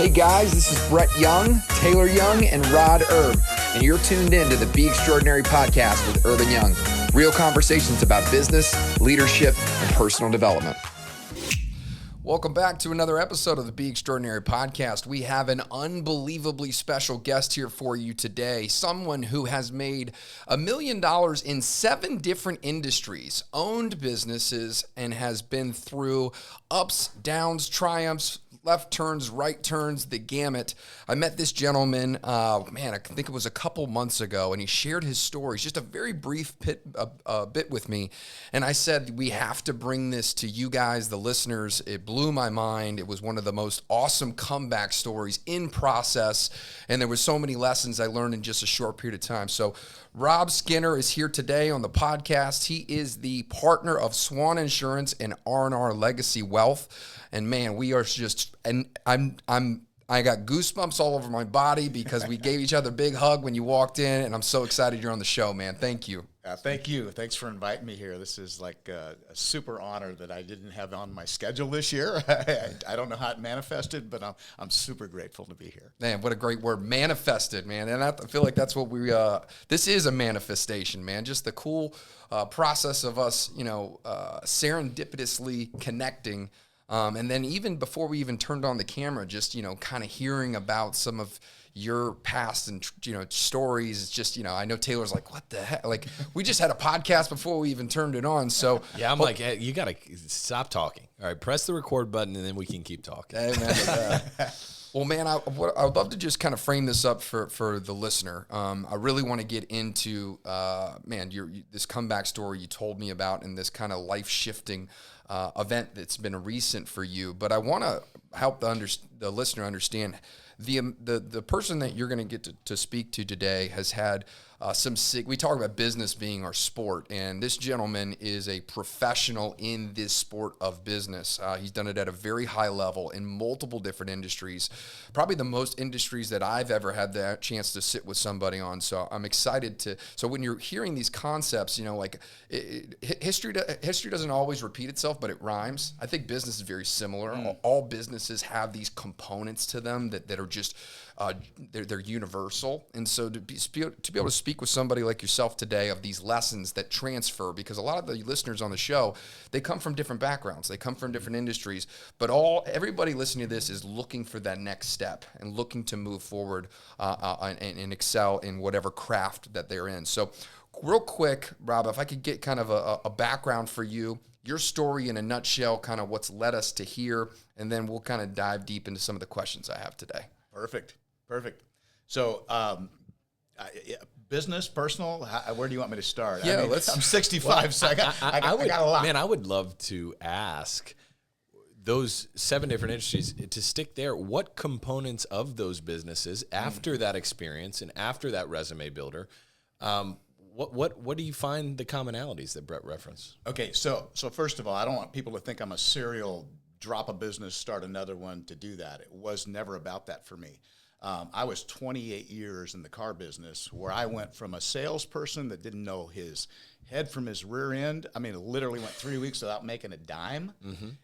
Hey guys, this is Brett Young, Taylor Young, and Rod Erb, and you're tuned in to the Be Extraordinary podcast with Erb and Young. Real conversations about business, leadership, and personal development. Welcome back to another episode of the Be Extraordinary podcast. We have an unbelievably special guest here for you today, someone who has made $1 million in 7 different industries, owned businesses, and has been through ups, downs, triumphs, left turns, right turns, the gamut. I met this gentleman, I think it was a couple months ago, and he shared his stories, just a very brief bit with me. And I said, we have to bring this to you guys, the listeners. It blew my mind. It was one of the most awesome comeback stories in process. And there were so many lessons I learned in just a short period of time. So Rob Skinner is here today on the podcast. He is the partner of Swan Insurance and R&R Legacy Wealth. And man, we are just, and I got goosebumps all over my body because we gave each other a big hug when you walked in, and I'm so excited you're on the show, man. Thank you. Thank you. Thanks for inviting me here. This is like a super honor that I didn't have on my schedule this year. I don't know how it manifested, but I'm super grateful to be here. Man, what a great word, manifested, man. And I feel like that's what this is a manifestation, man. Just the cool process of us, serendipitously connecting. And then even before we even turned on the camera, just, kind of hearing about some of your past and, stories. It's just, I know Taylor's like, what the heck? Like, we just had a podcast before we even turned it on. So yeah, I'm like, hey, you got to stop talking. All right, press the record button and then we can keep talking. Hey, man, well, man, I would love to just kind of frame this up for the listener. I really want to get into, this comeback story you told me about and this kind of life-shifting event that's been recent for you. But I want to help the listener understand the person that you're going to get to speak to today has had we talk about business being our sport, and this gentleman is a professional in this sport of business. He's done it at a very high level in multiple different industries, probably the most industries that I've ever had the chance to sit with somebody on. So I'm excited so when you're hearing these concepts, history doesn't always repeat itself, but it rhymes. I think business is very similar. All businesses have these components to them that are just they're universal. And so to be able to speak with somebody like yourself today of these lessons that transfer, because a lot of the listeners on the show, they come from different backgrounds, they come from different industries, but everybody listening to this is looking for that next step and looking to move forward and excel in whatever craft that they're in. So real quick, Rob, if I could get kind of a background for you, your story in a nutshell, kind of what's led us to here, and then we'll kind of dive deep into some of the questions I have today. Perfect. So, business, personal, where do you want me to start? Yeah, I'm 65, so I got a lot. Man, I would love to ask those 7 different industries to stick there. What components of those businesses, after that experience and after that resume builder, what do you find the commonalities that Brett referenced? Okay, so first of all, I don't want people to think I'm a serial drop a business, start another one to do that. It was never about that for me. I was 28 years in the car business where I went from a salesperson that didn't know his head from his rear end. I mean, it literally went 3 weeks without making a dime,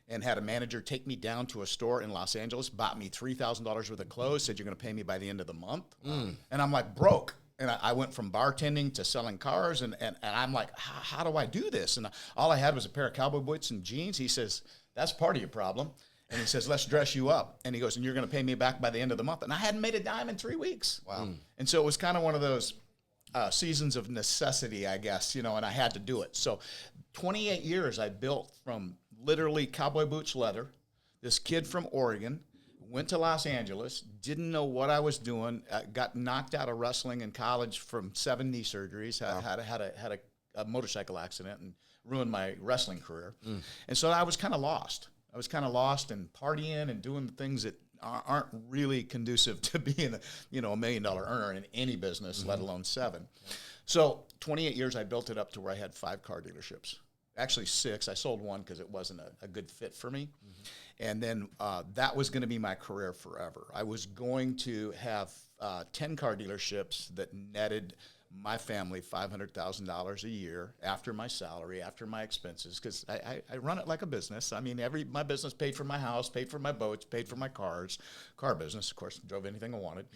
and had a manager take me down to a store in Los Angeles, bought me $3,000 worth of clothes, said, you're going to pay me by the end of the month. And I'm like, broke. And I went from bartending to selling cars, and I'm like, how do I do this? And all I had was a pair of cowboy boots and jeans. He says, that's part of your problem. And he says, let's dress you up. And he goes, and you're going to pay me back by the end of the month. And I hadn't made a dime in 3 weeks. Wow. And so it was kind of one of those seasons of necessity, I guess, and I had to do it. So 28 years I built from literally cowboy boots, leather. This kid from Oregon went to Los Angeles, didn't know what I was doing, got knocked out of wrestling in college from 7 knee surgeries, had a motorcycle accident and ruined my wrestling career. And so I was kind of lost. I was kind of lost and partying and doing the things that aren't really conducive to being a $1 million earner in any business, let alone 7. So 28 years, I built it up to where I had 5 car dealerships. Actually 6. I sold one because it wasn't a good fit for me. And then that was going to be my career forever. I was going to have 10 car dealerships that netted my family $500,000 a year after my salary, after my expenses, because I run it like a business. I mean, my business paid for my house, paid for my boats, paid for my cars. Car business, of course, drove anything I wanted.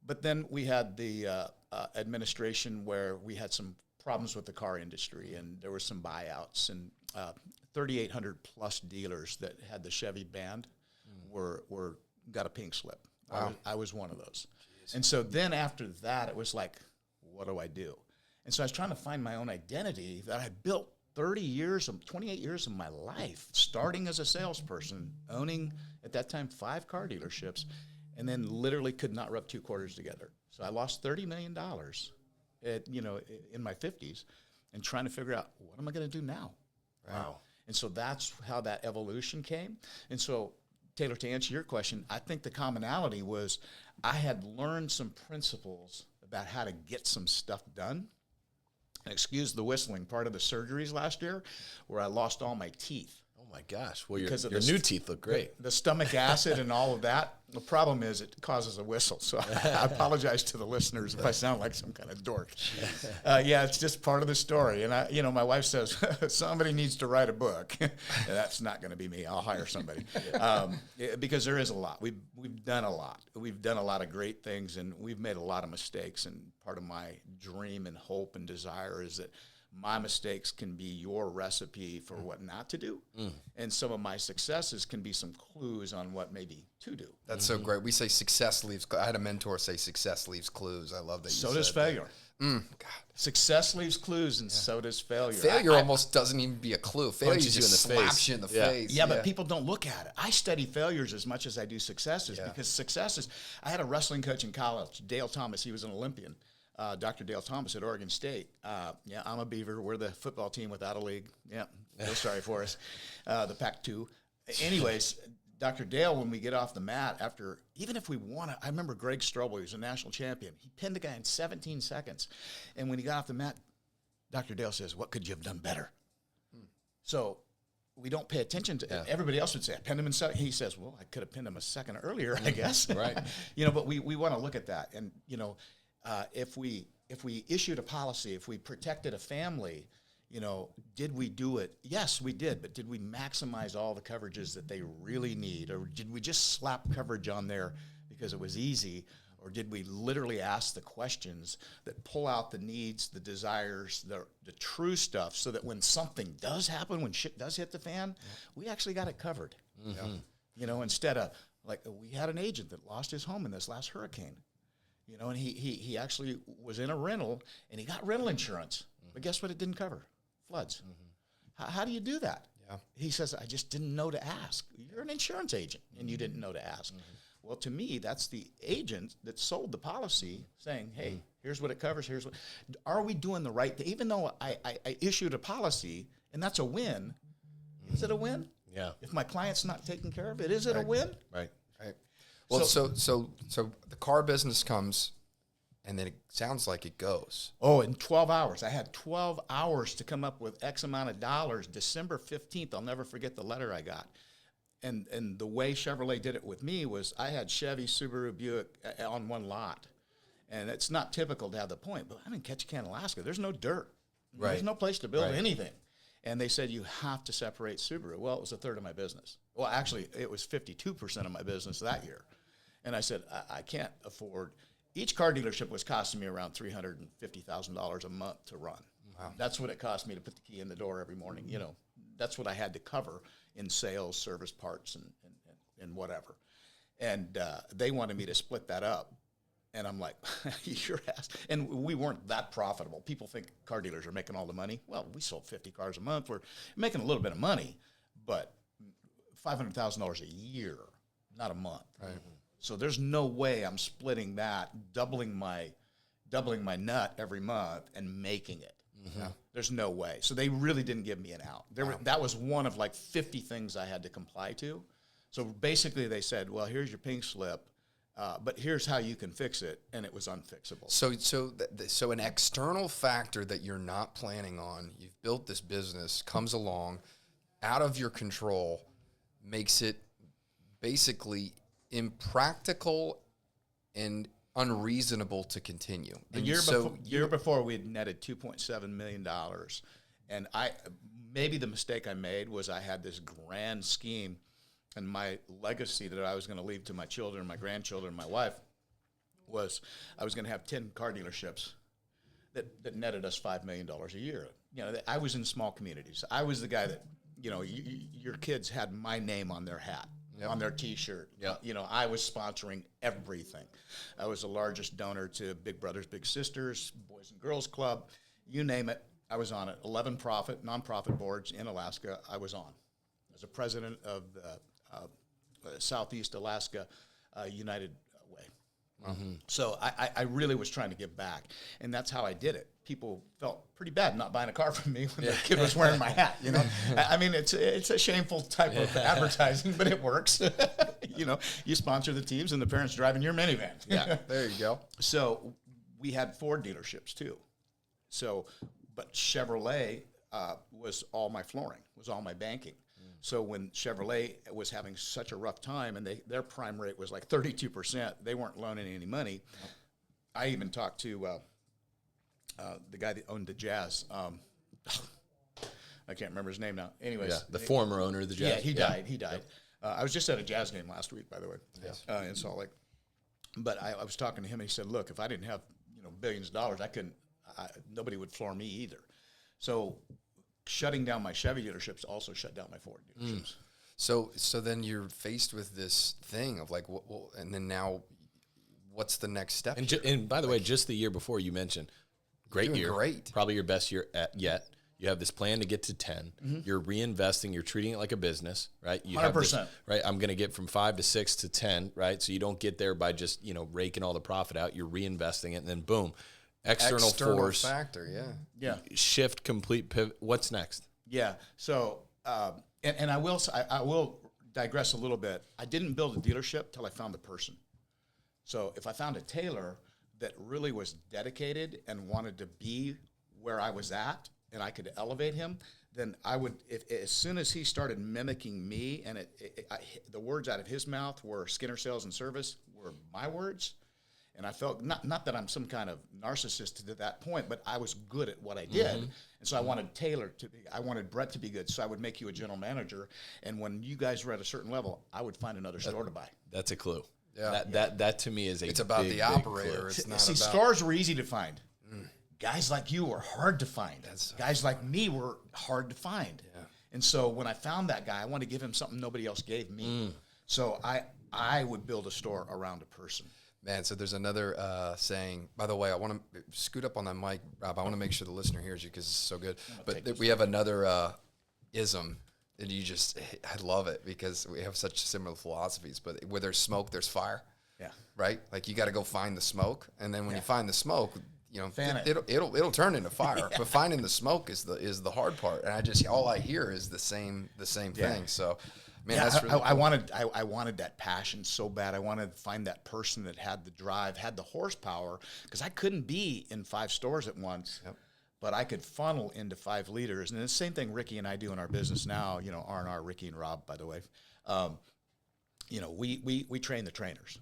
But then we had the administration where we had some problems with the car industry, and there were some buyouts, and 3,800 plus dealers that had the Chevy banned were got a pink slip. Wow. I was one of those. Jeez. And so then after that, it was like, what do I do? And so I was trying to find my own identity that I built 28 years of my life, starting as a salesperson, owning at that time 5 car dealerships, and then literally could not rub 2 quarters together. So I lost $30 million in my 50s and trying to figure out, what am I going to do now? Right. Wow. And so that's how that evolution came. And so, Taylor, to answer your question, I think the commonality was I had learned some principles about how to get some stuff done. And excuse the whistling, part of the surgeries last year where I lost all my teeth. Oh my gosh. Well, Because your of new teeth look great. The stomach acid and all of that. The problem is it causes a whistle. So I apologize to the listeners if I sound like some kind of dork. Yeah, it's just part of the story. And my wife says, somebody needs to write a book. That's not going to be me. I'll hire somebody. Because there is a lot. We've done a lot. We've done a lot of great things, and we've made a lot of mistakes. And part of my dream and hope and desire is that my mistakes can be your recipe for what not to do. And some of my successes can be some clues on what maybe to do. That's so great. We say success leaves. I had a mentor say success leaves clues. I love that. So does failure. God. Success leaves clues, and so does failure. Failure almost doesn't even be a clue. Failure Punches you in just the slaps face. you in the Yeah. face. Yeah, but people don't look at it. I study failures as much as I do successes because successes. I had a wrestling coach in college, Dale Thomas. He was an Olympian. Dr. Dale Thomas at Oregon State. Yeah, I'm a Beaver. We're the football team without a league. Yeah, feel sorry for us. The Pac-2. Anyways, Dr. Dale, when we get off the mat, even if we won it, I remember Greg Strobel, he was a national champion. He pinned the guy in 17 seconds. And when he got off the mat, Dr. Dale says, what could you have done better? So we don't pay attention to everybody else would say, I pinned him in second. He says, well, I could have pinned him a second earlier, I guess. Right. But we want to look at that. And, if we issued a policy, if we protected a family, did we do it? Yes, we did. But did we maximize all the coverages that they really need? Or did we just slap coverage on there because it was easy? Or did we literally ask the questions that pull out the needs, the desires, the true stuff, so that when something does happen, when shit does hit the fan, we actually got it covered? Instead of, like, we had an agent that lost his home in this last hurricane. And he actually was in a rental, and he got rental insurance. But guess what it didn't cover? Floods. How do you do that? Yeah. He says, I just didn't know to ask. You're an insurance agent, and you didn't know to ask. Well, to me, that's the agent that sold the policy saying, hey, here's what it covers. Here's what. Are we doing the right thing? Even though I issued a policy, and that's a win, is it a win? Yeah. If my client's not taken care of it, is it a win? Right. Right. Well, so the car business comes, and then it sounds like it goes. Oh, in 12 hours. I had 12 hours to come up with X amount of dollars. December 15th, I'll never forget the letter I got. And the way Chevrolet did it with me was I had Chevy, Subaru, Buick on one lot. And it's not typical to have the point, but I'm in Ketchikan, Alaska. There's no dirt. Right. There's no place to build Right. anything. And they said, you have to separate Subaru. Well, it was a third of my business. Well, actually, it was 52% of my business that year. And I said, I can't afford. Each car dealership was costing me around $350,000 a month to run. Wow. That's what it cost me to put the key in the door every morning. That's what I had to cover in sales, service, parts, and whatever. And they wanted me to split that up. And I'm like, your ass. And we weren't that profitable. People think car dealers are making all the money. Well, we sold 50 cars a month. We're making a little bit of money, but $500,000 a year, not a month. Right. So there's no way I'm splitting that, doubling my nut every month and making it. Mm-hmm. There's no way. So they really didn't give me an out. That was one of like 50 things I had to comply to. So basically they said, well, here's your pink slip, but here's how you can fix it, and it was unfixable. So an external factor that you're not planning on, you've built this business, comes along, out of your control, makes it basically impractical and unreasonable to continue. The year before, we had netted $2.7 million. And maybe the mistake I made was I had this grand scheme, and my legacy that I was going to leave to my children, my grandchildren, my wife, was I was going to have 10 car dealerships that netted us $5 million a year. You know, I was in small communities. I was the guy that, you know, your kids had my name on their hat, on their T-shirt. You know, I was sponsoring everything. I was the largest donor to Big Brothers Big Sisters, Boys and Girls Club, you name it. I was on it. 11 nonprofit boards in Alaska. I was on. As a president of the Southeast Alaska United Way. So I really was trying to give back, and that's how I did it. People felt pretty bad not buying a car from me when their kid was wearing my hat. You know, I mean, it's a shameful type of advertising, but it works. You know, you sponsor the teams, and the parents driving your minivan. Yeah, there you go. So we had Ford dealerships too. So, but Chevrolet was all my flooring, was all my banking. So when Chevrolet was having such a rough time, and their prime rate was like 32%, they weren't loaning any money. I even talked to the guy that owned the Jazz. I can't remember his name now. Anyways, the former owner of the Jazz. Yeah, he died. He died. I was just at a Jazz game last week, by the way, in Salt Lake. But I was talking to him, and he said, "Look, if I didn't have billions of dollars, nobody would floor me either." So shutting down my Chevy dealerships also shut down my Ford dealerships. So then you're faced with this thing of like, well, and then now, what's the next step? And by the way, just the year before you mentioned, great year, probably your best year yet. You have this plan to get to 10. You're reinvesting. You're treating it like a business, right? You 100%. have this, right? I'm going to get from 5 to 6 to 10, right? So you don't get there by just raking all the profit out. You're reinvesting it, and then boom. External force factor, yeah. Shift, complete pivot. What's next? Yeah. So, and I will digress a little bit. I didn't build a dealership till I found the person. So if I found a tailor that really was dedicated and wanted to be where I was at, and I could elevate him, then I would. As soon as he started mimicking me, and the words out of his mouth were Skinner Sales and Service were my words. And I felt, not that I'm some kind of narcissist to that point, but I was good at what I did. And so I wanted I wanted Brett to be good. So I would make you a general manager. And when you guys were at a certain level, I would find another store to buy. That's a clue. Yeah. That to me is it's about the operator. It's not about stores were easy to find. Guys like you were hard to find. Guys like me were hard to find. Yeah. And so when I found that guy, I wanted to give him something nobody else gave me. So I would build a store around a person. Man, so there's another saying. By the way, I want to scoot up on that mic, Rob. I want to make sure the listener hears you because it's so good. But we have another ism, and I love it because we have such similar philosophies. But where there's smoke, there's fire. Yeah. Right? Like you got to go find the smoke, and then when you find the smoke, it'll turn into fire. But finding the smoke is the hard part. And all I hear is the same thing. So. Man, that's really cool. I wanted that passion so bad. I wanted to find that person that had the drive, had the horsepower, because I couldn't be in 5 stores at once, but I could funnel into 5 leaders. And the same thing Ricky and I do in our business now. R&R, Ricky and Rob, by the way. We train the trainers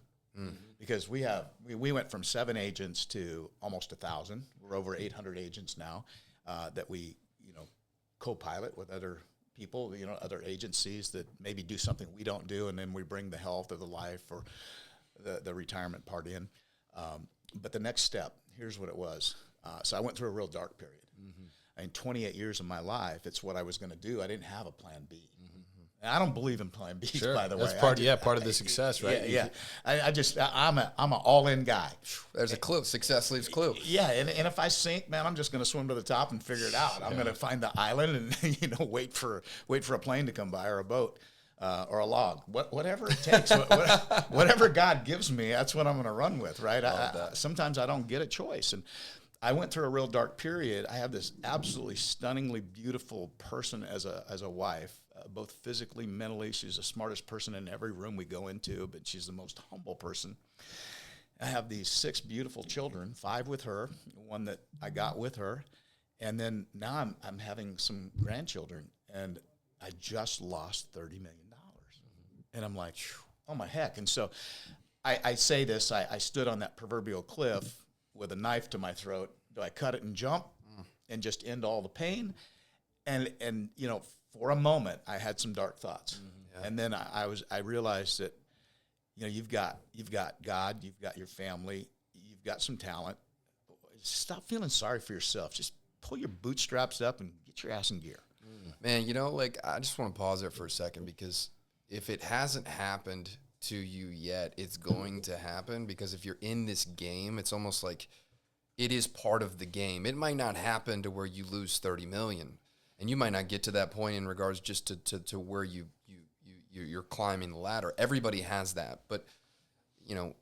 because we went from 7 agents to almost 1,000. We're over 800 agents now that we co-pilot with other people, other agencies that maybe do something we don't do, and then we bring the health or the life or the retirement part in. But the next step, here's what it was. So I went through a real dark period. In 28 years of my life, it's what I was going to do. I didn't have a plan B. And I don't believe in plan B, by the way. That's part of the success, right? Yeah. I'm an all-in guy. There's a clue. Success leaves clue. Yeah, and if I sink, man, I'm just going to swim to the top and figure it out. I'm going to find the island and wait for a plane to come by or a boat or a log, whatever it takes, whatever God gives me. That's what I'm going to run with, right? Sometimes I don't get a choice, and I went through a real dark period. I have this absolutely stunningly beautiful person as a wife. Both physically, mentally. She's the smartest person in every room we go into, but she's the most humble person. I have these 6 beautiful children, 5 with her, 1 that I got with her, and then now I'm having some grandchildren, and I just lost $30 million. And I'm like, oh my heck. And so I say this, I stood on that proverbial cliff with a knife to my throat. Do I cut it and jump and just end all the pain? And you know, for a moment, I had some dark thoughts. And then I realized that, you know, you've got God, you've got your family, you've got some talent. Stop feeling sorry for yourself. Just pull your bootstraps up and get your ass in gear. Man, you know, like, I just want to pause there for a second, because if it hasn't happened to you yet, it's going to happen, because if you're in this game, it's almost like it is part of the game. It might not happen to where you lose 30 million, and you might not get to that point in regards just to where you're climbing the ladder. Everybody has that, but you know,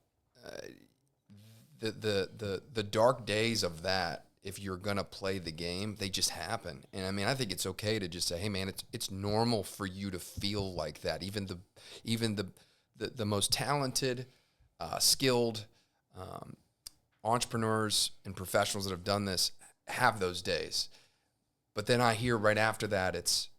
the dark days of that, if you're gonna play the game, they just happen. And I mean, I think it's okay to just say, hey man, it's normal for you to feel like that. Even the most talented, skilled entrepreneurs and professionals that have done this have those days. But then I hear right after that, it's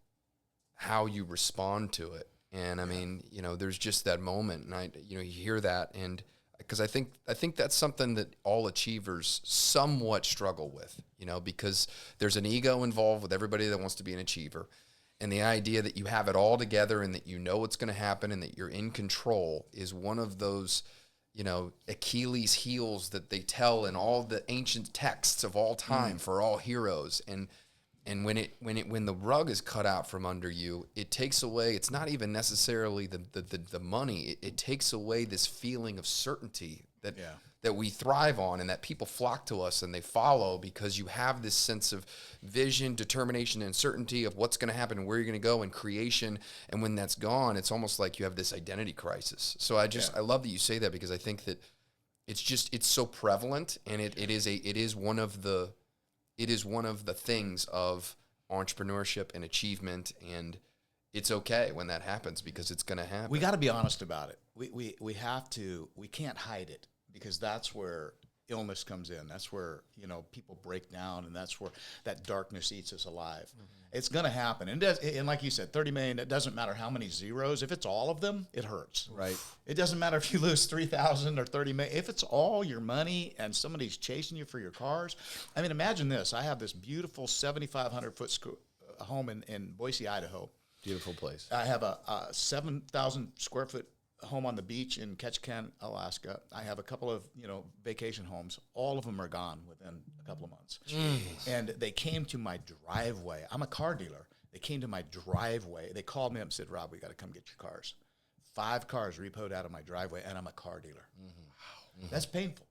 how you respond to it. And I mean, you know, there's just that moment, and you hear that, and because I think that's something that all achievers somewhat struggle with, you know, because there's an ego involved with everybody that wants to be an achiever. And the idea that you have it all together and that you know what's going to happen and that you're in control is one of those, you know, Achilles' heels that they tell in all the ancient texts of all time for all heroes. And when the rug is cut out from under you, it takes away, it's not even necessarily the money. It takes away this feeling of certainty that we thrive on, and that people flock to us and they follow, because you have this sense of vision, determination, and certainty of what's going to happen and where you're going to go in creation. And when that's gone, it's almost like you have this identity crisis. So I love that you say that, because I think that it's so prevalent, and it is one of the things of entrepreneurship and achievement, and it's okay when that happens, because it's going to happen. We got to be honest about it. We have to. We can't hide it, because that's where illness comes in. That's where, you know, people break down, and that's where that darkness eats us alive. It's going to happen. And like you said, 30 million, it doesn't matter how many zeros. If it's all of them, it hurts. Right. It doesn't matter if you lose 3,000 or 30 million. If it's all your money and somebody's chasing you for your cars. I mean, imagine this. I have this beautiful 7,500 foot home in Boise, Idaho. Beautiful place. I have a 7,000 square foot home on the beach in Ketchikan, Alaska. I have a couple of, you know, vacation homes. All of them are gone within a couple of months. And they came to my driveway. I'm a car dealer. They came to my driveway. They called me up and said, Rob, we got to come get your cars. 5 cars repoed out of my driveway, and I'm a car dealer. Wow. That's painful.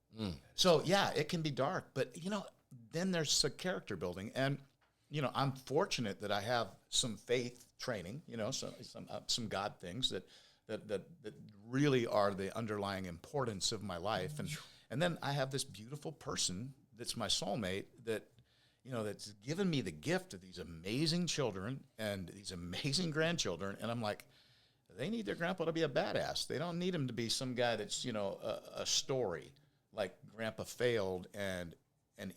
So, yeah, it can be dark. But, you know, then there's a character building. And, you know, I'm fortunate that I have some faith training, you know, some God things that really are the underlying importance of my life. And then I have this beautiful person that's my soulmate that, you know, that's given me the gift of these amazing children and these amazing grandchildren. And I'm like, they need their grandpa to be a badass. They don't need him to be some guy that's, you know, a story like grandpa failed and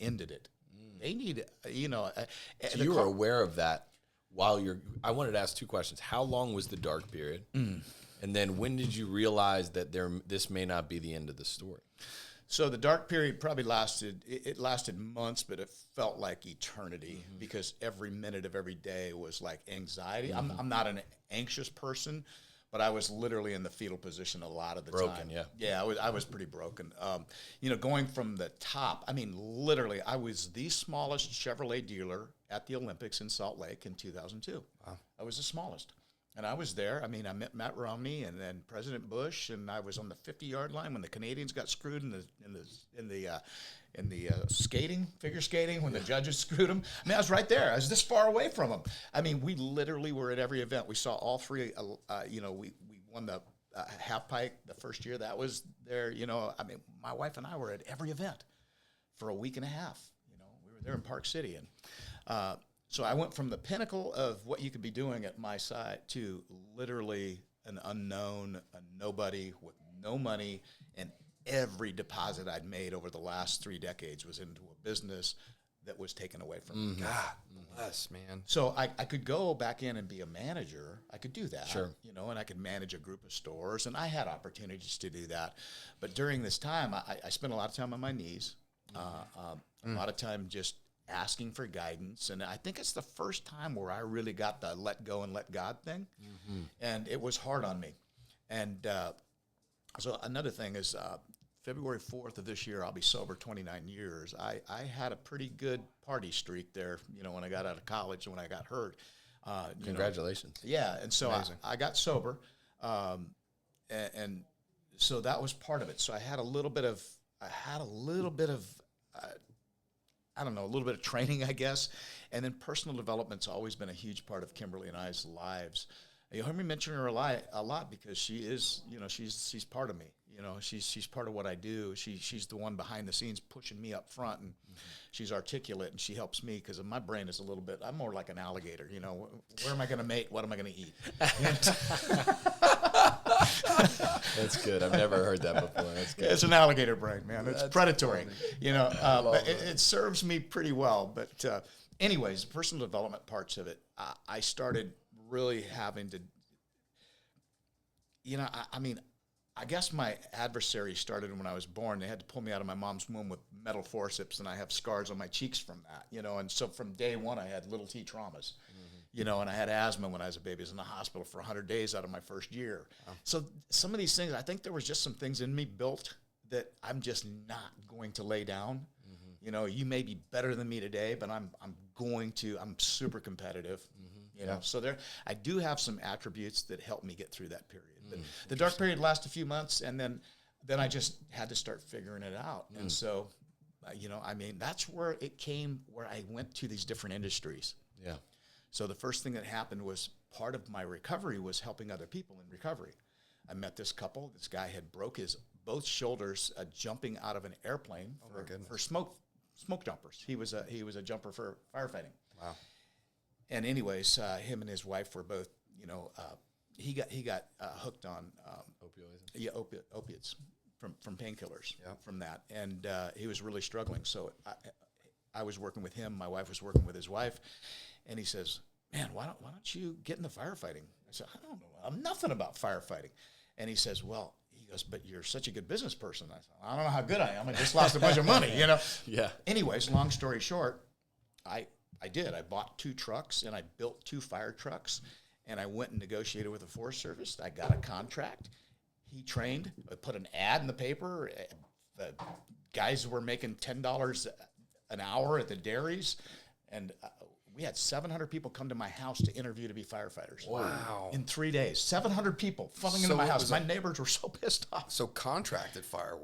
ended it. They need, you know. So you were aware of that while I wanted to ask 2 questions. How long was the dark period? And then when did you realize that this may not be the end of the story? So the dark period probably lasted months, but it felt like eternity, because every minute of every day was like anxiety. I'm not an anxious person, but I was literally in the fetal position a lot of the time. Yeah, I was pretty broken. You know, going from the top, I mean, literally, I was the smallest Chevrolet dealer at the Olympics in Salt Lake in 2002. Wow. I was the smallest. And I was there. I mean, I met Matt Romney and then President Bush, and I was on the 50-yard line when the Canadians got screwed in the figure skating, when the judges screwed them. I mean, I was right there. I was this far away from them. I mean, we literally were at every event. We saw all 3. You know, we won the half pipe the first year that was there. You know, I mean, my wife and I were at every event for a week and a half. You know, we were there in Park City, and so I went from the pinnacle of what you could be doing at my site to literally an unknown, a nobody with no money, and every deposit I'd made over the last 3 decades was into a business that was taken away from me. God bless, man. So I could go back in and be a manager. I could do that, Sure. you know, and I could manage a group of stores, and I had opportunities to do that. But during this time, I spent a lot of time on my knees, a lot of time just asking for guidance. And I think it's the first time where I really got the let go and let God thing. And it was hard on me. And so another thing is February 4th of this year, I'll be sober 29 years. I had a pretty good party streak there, you know, when I got out of college and when I got hurt. Congratulations. Yeah, and so I got sober, and so that was part of it. So I had a little bit of, I don't know, a little bit of training, I guess. And then personal development's always been a huge part of Kimberly and I's lives. You heard me mention her a lot because she is, you know, she's part of me. You know, she's part of what I do. She's the one behind the scenes pushing me up front, and she's articulate, and she helps me because my brain is a little bit. I'm more like an alligator. You know, where am I going to mate? What am I going to eat? That's good. I've never heard that before. That's good. It's an alligator brain, man. It's predatory. Funny. You know, but it serves me pretty well. But anyways, the personal development parts of it, I started really having to, you know, I guess my adversary started when I was born. They had to pull me out of my mom's womb with metal forceps, and I have scars on my cheeks from that, you know. And so from day one, I had little T traumas, you know, and I had asthma when I was a baby. I was in the hospital for 100 days out of my first year. So some of these things, I think there was just some things in me built that I'm just not going to lay down. You know, you may be better than me today, but I'm super competitive. You know, so I do have some attributes that help me get through that period. But the dark period lasted a few months, and then I just had to start figuring it out. And so, you know, I mean, that's where it came, where I went to these different industries. Yeah. So the first thing that happened was part of my recovery was helping other people in recovery. I met this couple. This guy had broke his both shoulders jumping out of an airplane for smoke jumpers. He was a jumper for firefighting. Wow. And anyways, him and his wife were both, you know, he got hooked on Opioids. Yeah, opiates from painkillers from that, and he was really struggling. So I was working with him. My wife was working with his wife, and he says, "Man, why don't you get into firefighting?" I said, "I don't know. I'm nothing about firefighting." And he says, "Well," he goes, "but you're such a good business person." I said, "I don't know how good I am. I just lost a bunch of money, you know." Yeah. Anyways, long story short, I did. I bought 2 trucks, and I built 2 fire trucks, and I went and negotiated with the Forest Service. I got a contract. He trained. I put an ad in the paper. The guys were making $10 an hour at the dairies, and we had 700 people come to my house to interview to be firefighters. Wow. In 3 days. 700 people funneling into my house. My neighbors were so pissed off. So contracted fire.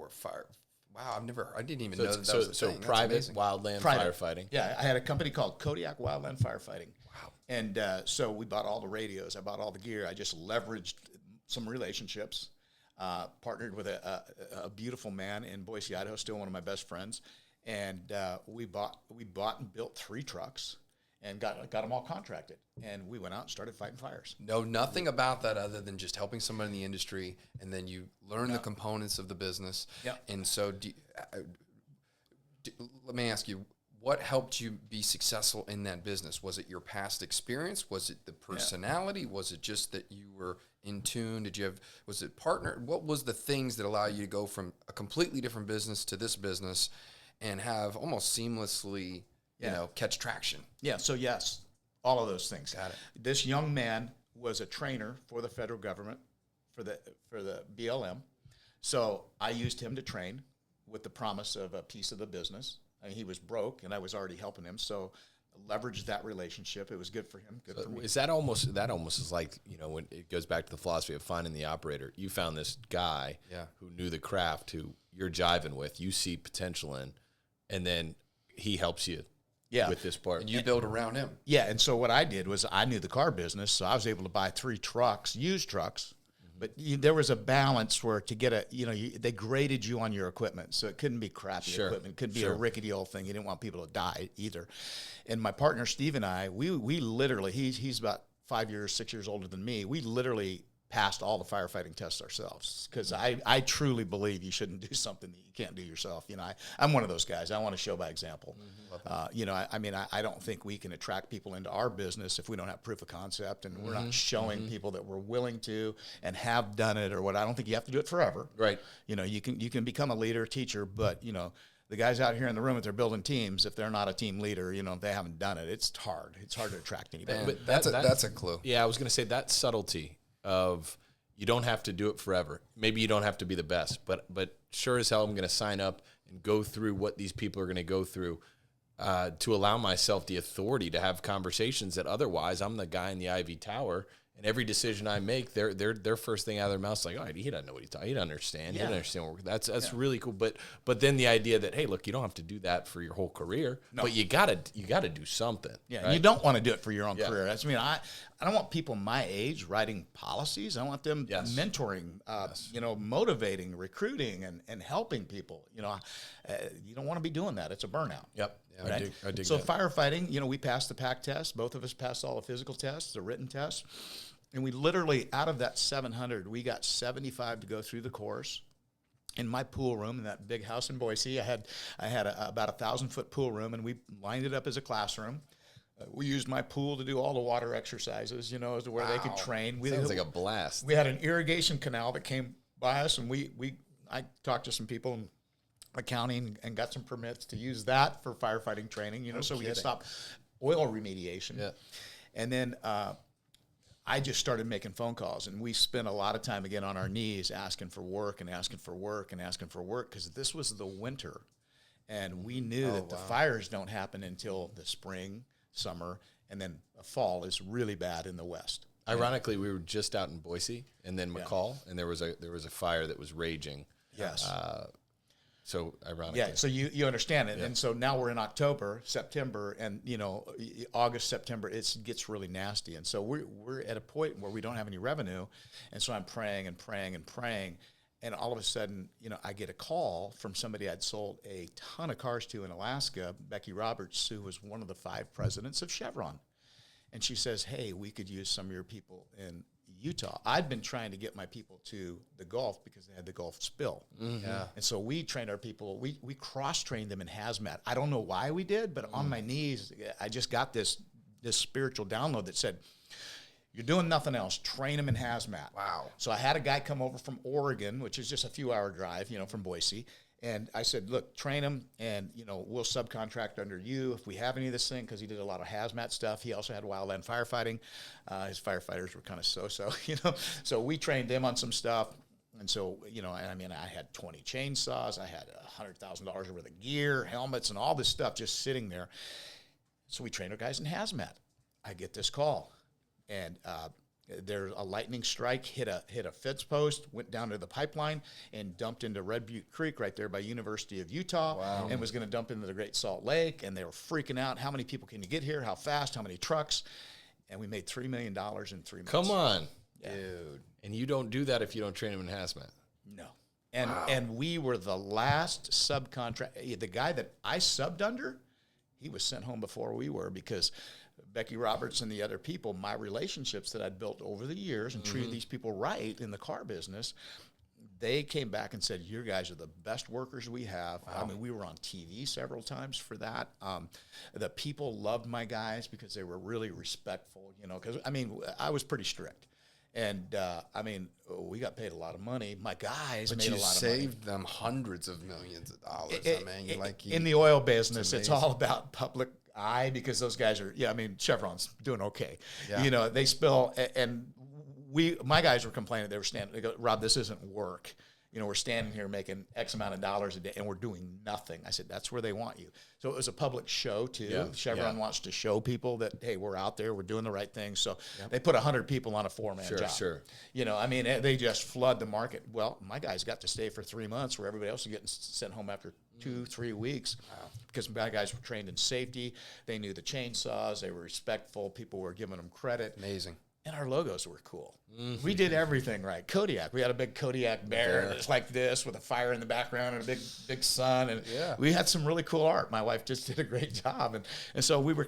Wow, I didn't even know that was a so thing. That's private amazing. wildland Private. firefighting. Yeah, I had a company called Kodiak Wildland Firefighting. Wow. And so we bought all the radios. I bought all the gear. I just leveraged some relationships, partnered with a beautiful man in Boise, Idaho, still one of my best friends. And we bought and built 3 trucks and got them all contracted. And we went out and started fighting fires. Know nothing about that other than just helping someone in the industry, and then you learn the components of the business. Yeah. And so let me ask you, what helped you be successful in that business? Was it your past experience? Was it the personality? Was it just that you were in tune? Was it partner? What was the things that allow you to go from a completely different business to this business and have almost seamlessly, you know, catch traction? Yeah, so yes, all of those things. Got it. This young man was a trainer for the federal government, for the BLM. So I used him to train with the promise of a piece of the business. I mean, he was broke, and I was already helping him. So leveraged that relationship. It was good for him, good for me. Is that almost is like, you know, when it goes back to the philosophy of finding the operator. You found this guy who knew the craft, who you're jiving with, you see potential in, and then he helps you with this part. And you build around him. Yeah, and so what I did was I knew the car business, so I was able to buy 3 trucks, used trucks. But there was a balance where to get they graded you on your equipment, so it couldn't be crappy equipment. It couldn't be a rickety old thing. You didn't want people to die either. And my partner Steve and I, we literally, he's about 6 years older than me. We literally passed all the firefighting tests ourselves, because I truly believe you shouldn't do something that you can't do yourself. You know, I'm one of those guys. I want to show by example. You know, I don't think we can attract people into our business if we don't have proof of concept and we're not showing people that we're willing to and have done it or what. I don't think you have to do it forever. Right. You know, you can become a leader, teacher, but, you know, the guys out here in the room, if they're building teams, if they're not a team leader, you know, if they haven't done it, it's hard. It's hard to attract anybody. But That's a clue. Yeah, I was going to say that subtlety of you don't have to do it forever. Maybe you don't have to be the best, but sure as hell I'm going to sign up and go through what these people are going to go through to allow myself the authority to have conversations that otherwise I'm the guy in the Ivy Tower. And every decision I make, their first thing out of their mouth is like, oh, he doesn't know what he's talking. He doesn't understand. He doesn't understand. That's really cool. But then the idea that, hey, look, you don't have to do that for your whole career, but you gotta do something. Yeah, right? you don't want to do it for your own career. That's I don't want people my age writing policies. I want them mentoring, you know, motivating, recruiting, and helping people. You know, you don't want to be doing that. It's a burnout. Yep. Yeah, Right? I dig so that. Firefighting, you know, we passed the PAC test. Both of us passed all the physical tests, the written tests. And we literally, out of that 700, we got 75 to go through the course. In my pool room, in that big house in Boise, I had about 1,000-foot pool room, and we lined it up as a classroom. We used my pool to do all the water exercises, you know, as to where they could train. Sounds like a blast. We had an irrigation canal that came by us, and I talked to some people in accounting and got some permits to use that for firefighting training, you know, so we could stop oil remediation. Yeah. And then I just started making phone calls, and we spent a lot of time again on our knees asking for work and asking for work and asking for work, because this was the winter, and we knew that the fires don't happen until the spring, summer, and then fall is really bad in the west. Ironically, we were just out in Boise and then McCall, and there was a fire that was raging. Yes. So ironically. Yeah, so you understand it. Yeah. And so now we're in October, September, and, you know, August, September, it gets really nasty. And so we're at a point where we don't have any revenue. And so I'm praying and praying and praying. And all of a sudden, you know, I get a call from somebody I'd sold a ton of cars to in Alaska, Becky Roberts, who was one of the 5 presidents of Chevron. And she says, hey, we could use some of your people in Utah. I'd been trying to get my people to the Gulf because they had the Gulf spill. Mm-hmm. Yeah. And so we trained our people. We cross-trained them in hazmat. I don't know why we did, but on my knees, I just got this spiritual download that said, you're doing nothing else. Train them in hazmat. Wow. So I had a guy come over from Oregon, which is just a few-hour drive, you know, from Boise. And I said, look, train them, and, you know, we'll subcontract under you if we have any of this thing, because he did a lot of hazmat stuff. He also had wildland firefighting. His firefighters were kind of so-so, you know. So we trained them on some stuff. And so, you know, I mean, I had 20 chainsaws. I had $100,000 worth of gear, helmets, and all this stuff just sitting there. So we trained our guys in hazmat. I get this call, and there's a lightning strike, hit a fence post, went down to the pipeline, and dumped into Red Butte Creek right there by University of Utah. Wow. And was going to dump into the Great Salt Lake. And they were freaking out. How many people can you get here? How fast? How many trucks? And we made $3 million in 3 months. Come on, yeah. Dude. And you don't do that if you don't train them in hazmat. No. And we were the last subcontract. The guy that I subbed under, he was sent home before we were, because Becky Roberts and the other people, my relationships that I'd built over the years and treated these people right in the car business, they came back and said, your guys are the best workers we have. Wow. I mean, we were on TV several times for that. The people loved my guys because they were really respectful, you know, because, I mean, I was pretty strict. And, I mean, we got paid a lot of money. My guys made a lot of money. But you saved them hundreds of millions of dollars. In the oil business, it's all about public eye, because those guys are, I mean, Chevron's doing okay. Yeah. You know, they spill, and my guys were complaining. They were standing, they go, Rob, this isn't work. You know, we're standing here making X amount of dollars a day, and we're doing nothing. I said, that's where they want you. So it was a public show, too. Yeah. Chevron wants to show people that, hey, we're out there, we're doing the right thing. So they put 100 people on a 4-man job. Sure. You know, I mean, they just flood the market. Well, my guys got to stay for 3 months, where everybody else was getting sent home after 2-3 weeks. Wow. Because my guys were trained in safety. They knew the chainsaws. They were respectful. People were giving them credit. Amazing. and our logos were cool. We did everything right. Kodiak, we had a big Kodiak bear that's like this with a fire in the background and a big sun, and we had some really cool art. My wife just did a great job, and so we were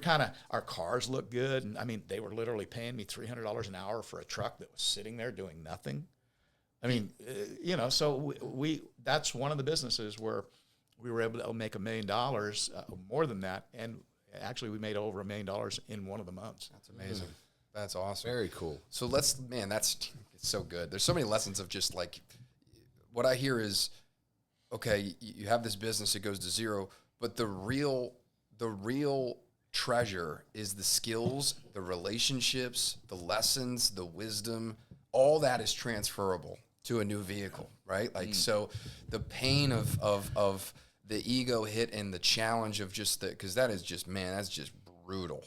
our cars looked good, and I mean they were literally paying me $300 an hour for a truck that was sitting there doing nothing. I mean, so we that's one of the businesses where we were able to make $1 million, more than that, and actually we made over $1 million in one of the months. That's amazing. That's awesome. Very cool. So it's so good. There's so many lessons of just like, what I hear is, okay, you have this business, it goes to zero, but the real treasure is the skills, the relationships, the lessons, the wisdom, all that is transferable to a new vehicle, right? Like, so the pain of the ego hit and the challenge of just because that is just, man, that's just brutal.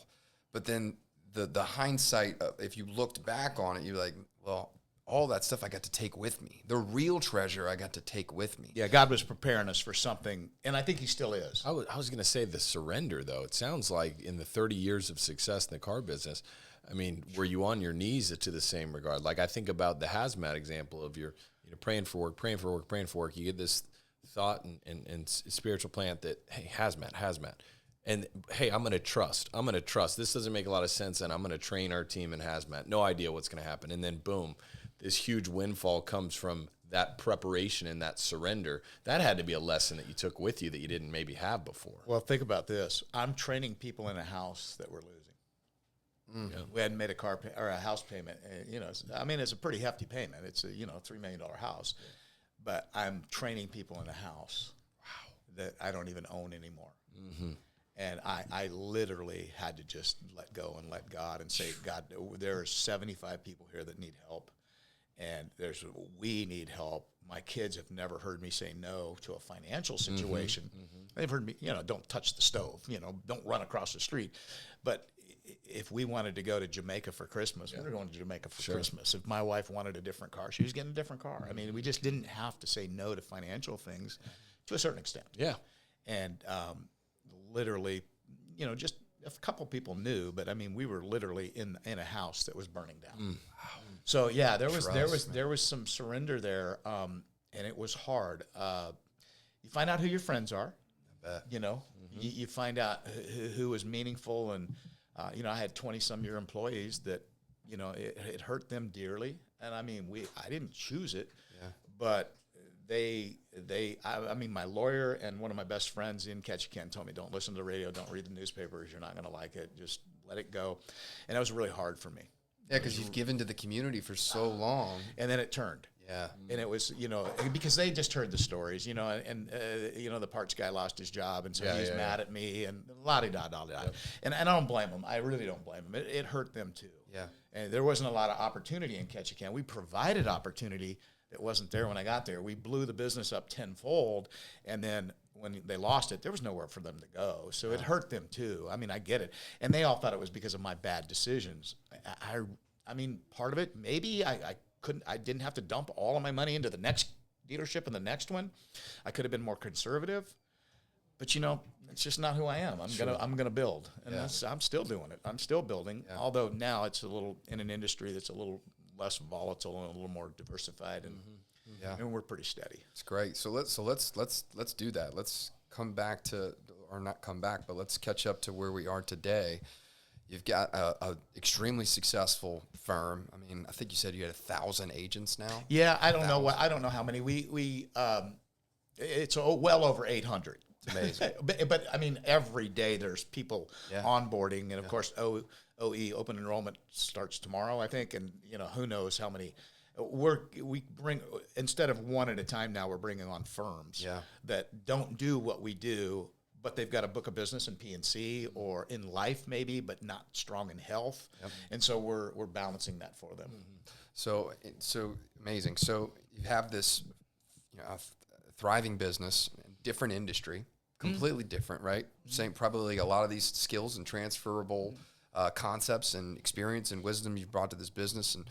But then the hindsight, if you looked back on it, you're like, well, all that stuff I got to take with me. The real treasure I got to take with me. Yeah, God was preparing us for something, and I think he still is. I was going to say the surrender, though. It sounds like in the 30 years of success in the car business, I mean, were you on your knees to the same regard? Like I think about the hazmat example of your praying for work. You get this thought and spiritual plant that, hey, hazmat. And, hey, I'm going to trust. This doesn't make a lot of sense, and I'm going to train our team in hazmat. No idea what's going to happen. And then, boom, this huge windfall comes from that preparation and that surrender. That had to be a lesson that you took with you that you didn't maybe have before. Well, think about this. I'm training people in a house that we're losing. Yeah. We hadn't made a house payment. It's a pretty hefty payment. It's a $3 million house. Yeah. But I'm training people in a house that I don't even own anymore. Mm-hmm. And I literally had to just let go and let God and say, God, there are 75 people here that need help. And we need help. My kids have never heard me say no to a financial situation. Mm-hmm. They've heard me, don't touch the stove, don't run across the street. But if we wanted to go to Jamaica for Christmas, we were going to Jamaica for Christmas. If my wife wanted a different car, she was getting a different car. I mean, we just didn't have to say no to financial things to a certain extent. Yeah. And literally, just a couple people knew, but I mean, we were literally in a house that was burning down. Wow. So yeah, there was some surrender there, and it was hard. You find out who your friends are. I bet. You find out who was meaningful, and I had 20-some-year employees that it hurt them dearly, and I mean I didn't choose it, but I mean, my lawyer and one of my best friends in Ketchikan told me, don't listen to the radio, don't read the newspapers, you're not going to like it, just let it go. And that was really hard for me. Yeah, because you've given to the community for so long. And then it turned. Yeah. And it was, because they just heard the stories, and the parts guy lost his job, and so he's mad at me, and la-di-da-da-da. Yep. And I don't blame him. I really don't blame him. It hurt them too. Yeah. And there wasn't a lot of opportunity in Ketchikan. We provided opportunity that wasn't there when I got there. We blew the business up tenfold, and then when they lost it, there was nowhere for them to go. So it hurt them too. I mean, I get it. And they all thought it was because of my bad decisions. I mean, part of it, maybe I didn't have to dump all of my money into the next dealership and the next one. I could have been more conservative, but it's just not who I am. I'm gonna build, and I'm still doing it. I'm still building, although now it's a little in an industry that's a little less volatile and a little more diversified, and we're pretty steady. It's great. So let's do that. Let's come back to, or not come back, but let's catch up to where we are today. You've got a extremely successful firm. I mean, I think you said you had 1,000 agents now. Yeah, I don't know I don't know how many. It's well over 800. It's amazing. but I mean, every day there's people onboarding, and of course, OE open enrollment starts tomorrow, I think, and who knows how many. We bring, instead of one at a time now, we're bringing on firms that don't do what we do, but they've got a book of business in P&C or in life maybe, but not strong in health. Yep. And so we're balancing that for them. Mm-hmm. So amazing. So you have this thriving business, different industry, completely different, right? Same, probably a lot of these skills and transferable concepts and experience and wisdom you've brought to this business, and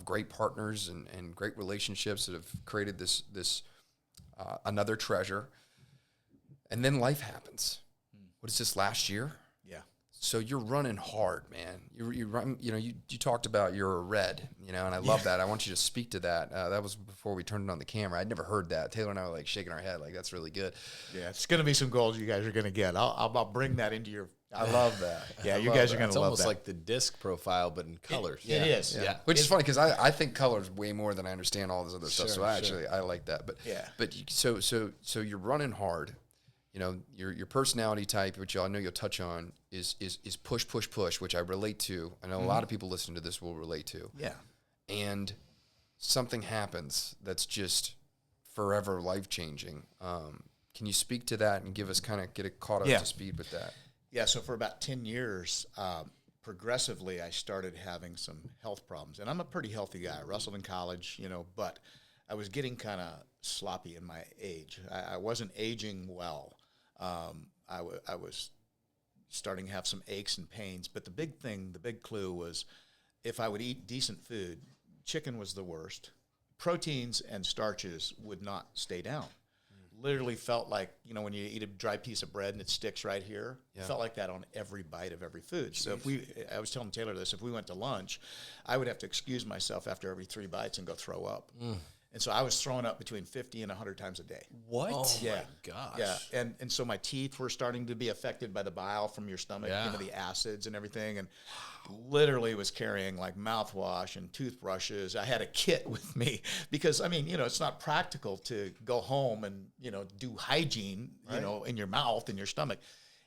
great partners and great relationships that have created this another treasure. And then life happens. What is this, last year? Yeah. So you're running hard, man. You run. You talked about you're a red, and I love that. I want you to speak to that. That was before we turned it on the camera. I'd never heard that. Taylor and I were like shaking our head, like that's really good. Yeah, it's going to be some goals you guys are going to get. I'll bring that into your. I love that. Yeah, you guys are going to love that. It's almost like the disc profile, but in colors. It is. Yeah. Which is funny because I think colors way more than I understand all this other stuff. So I like that. But so you're running hard. Your personality type, which I know you'll touch on, is push, push, push, which I relate to. I know a lot of people listening to this will relate to. Yeah. And something happens that's just forever life-changing. Can you speak to that and give us get it caught up to speed with that? Yeah, so for about 10 years, progressively, I started having some health problems. And I'm a pretty healthy guy. I wrestled in college, but I was getting kind of sloppy in my age. I wasn't aging well. I was starting to have some aches and pains. But the big clue was if I would eat decent food, chicken was the worst. Proteins and starches would not stay down. Literally felt like, when you eat a dry piece of bread and it sticks right here, it felt like that on every bite of every food. Jeez. So I was telling Taylor this, if we went to lunch, I would have to excuse myself after every 3 bites and go throw up. And so I was throwing up between 50 and 100 times a day. What? Oh, yeah. My gosh. Yeah, and so my teeth were starting to be affected by the bile from your stomach, the acids and everything, and literally was carrying like mouthwash and toothbrushes. I had a kit with me because, it's not practical to go home and, do hygiene, in your mouth and your stomach.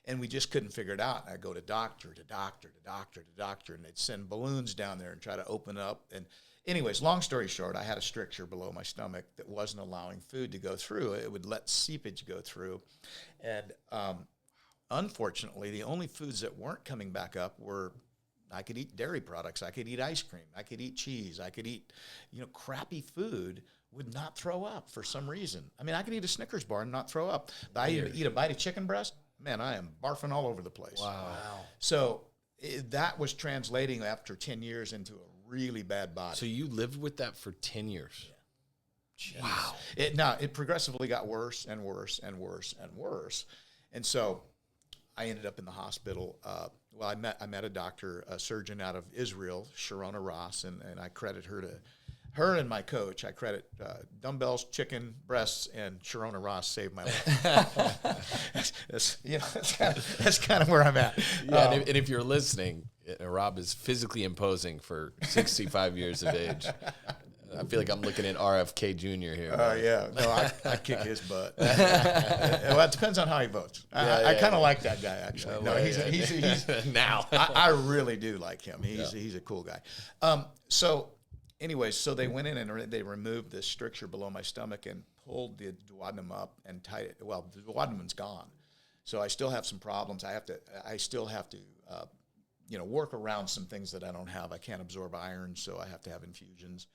And we just couldn't figure it out. And I'd go to doctor, and they'd send balloons down there and try to open up. And anyways, long story short, I had a stricture below my stomach that wasn't allowing food to go through. It would let seepage go through. And unfortunately, the only foods that weren't coming back up were I could eat dairy products. I could eat ice cream. I could eat cheese. I could eat, crappy food, would not throw up for some reason. I could eat a Snickers bar and not throw up. But I eat a bite of chicken breast, man, I am barfing all over the place. Wow. So that was translating after 10 years into a really bad body. So you lived with that for 10 years? Yeah. Wow. It progressively got worse and worse and worse and worse. And so I ended up in the hospital. I met a doctor, a surgeon out of Israel, Sharona Ross, and I credit her and my coach. I credit dumbbells, chicken breasts, and Sharona Ross saved my life. That's kind of where I'm at. Yeah, and if you're listening, Rob is physically imposing for 65 years of age. I feel like I'm looking at RFK Jr. here. Oh, yeah. No, I kick his butt. Well, it depends on how he votes. I kind of like that guy, actually. No, he's now. I really do like him. He's a cool guy. So they went in and they removed this stricture below my stomach and pulled the duodenum up and tied it. Well, the duodenum's gone. So I still have some problems. I still have to work around some things that I don't have. I can't absorb iron, so I have to have infusions.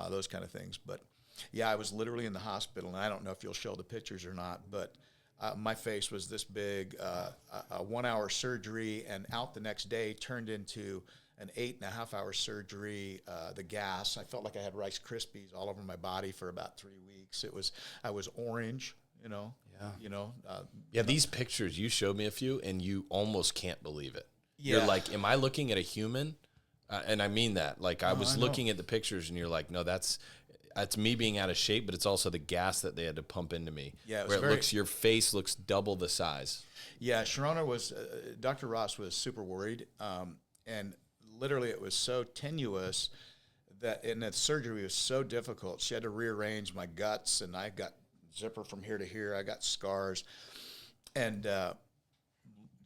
Those kind of things. But, yeah, I was literally in the hospital, and I don't know if you'll show the pictures or not, but my face was this big, a 1-hour surgery, and out the next day turned into an 8.5-hour surgery. The gas, I felt like I had Rice Krispies all over my body for about 3 weeks. I was orange, Yeah, these pictures, you showed me a few, and you almost can't believe it. Yeah. You're like, am I looking at a human? And I mean that. Like, I was looking at the pictures, and you're like, no, that's me being out of shape, but it's also the gas that they had to pump into me. Yeah, your face looks double the size. Yeah, Sharona Dr. Ross was super worried, and literally it was so tenuous that surgery was so difficult. She had to rearrange my guts, and I got zipper from here to here. I got scars, and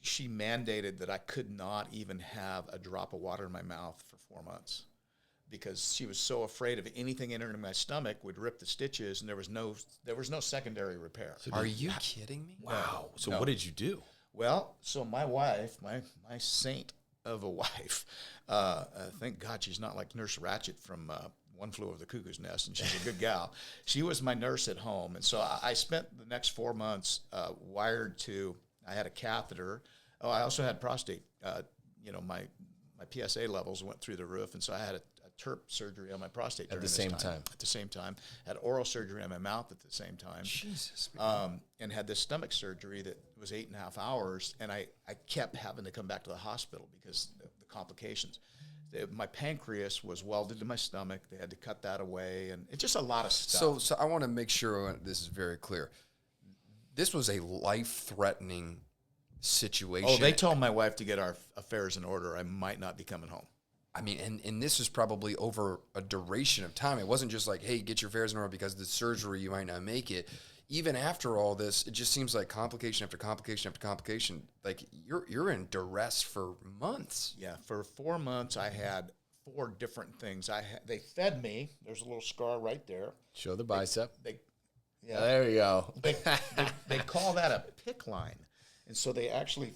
she mandated that I could not even have a drop of water in my mouth for 4 months because she was so afraid of anything entering my stomach would rip the stitches, and there was no secondary repair. Are you kidding me? Wow. So what did you do? Well, so my wife, my saint of a wife, thank God she's not like Nurse Ratched from One Flew Over the Cuckoo's Nest, and she's a good gal. She was my nurse at home, and so I spent the next 4 months wired to. I had a catheter. Oh, I also had prostate. My PSA levels went through the roof, and so I had a TURP surgery on my prostate At the same time. At the same time, had oral surgery on my mouth at the same time. Jesus. And had this stomach surgery that was 8.5 hours, and I kept having to come back to the hospital because of the complications. My pancreas was welded to my stomach. They had to cut that away, and it's just a lot of stuff. So I want to make sure this is very clear. This was a life-threatening situation. Oh, they told my wife to get our affairs in order. I might not be coming home. I mean, and this is probably over a duration of time. It wasn't just like, hey, get your affairs in order because of the surgery, you might not make it. Even after all this, it just seems like complication after complication after complication. Like you're in duress for months. Yeah, for 4 months, I had 4 different things. They fed me. There's a little scar right there. Show the bicep. Yeah, There you go. they call that a PICC line, and so they actually,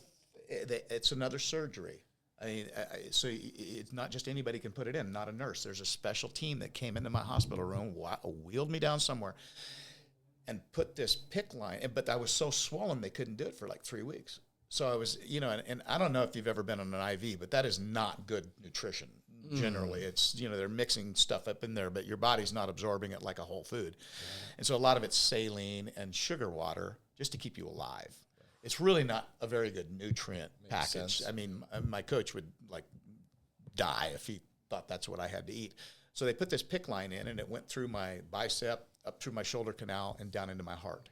it's another surgery. I mean, so it's not just anybody can put it in. Not a nurse. There's a special team that came into my hospital room, wheeled me down somewhere, and put this PICC line. But I was so swollen they couldn't do it for like 3 weeks. So I was, and I don't know if you've ever been on an IV, but that is not good nutrition. Generally, it's, they're mixing stuff up in there, but your body's not absorbing it like a whole food. And so a lot of it's saline and sugar water just to keep you alive. It's really not a very good nutrient package. Sense. I mean, my coach would die if he thought that's what I had to eat. So they put this PICC line in, and it went through my bicep, up through my shoulder canal, and down into my heart.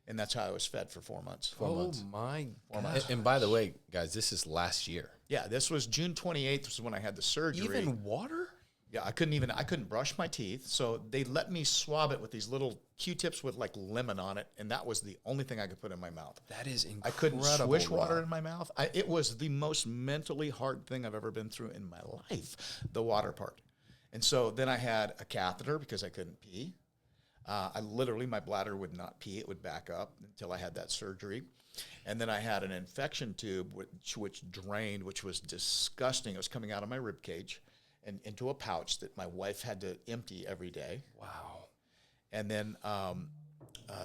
And that's how I was fed for 4 months. 4 months. My 4 months. And by the way, guys, this is last year. Yeah, this was June 28th was when I had the surgery. Even water? Yeah, I couldn't brush my teeth, so they let me swab it with these little Q-tips with lemon on it, and that was the only thing I could put in my mouth. That is incredible. I couldn't swish water in my mouth. It was the most mentally hard thing I've ever been through in my life, the water part. And so then I had a catheter because I couldn't pee. My bladder would not pee. It would back up until I had that surgery. And then I had an infection tube which drained, which was disgusting. It was coming out of my rib cage and into a pouch that my wife had to empty every day. Wow. And then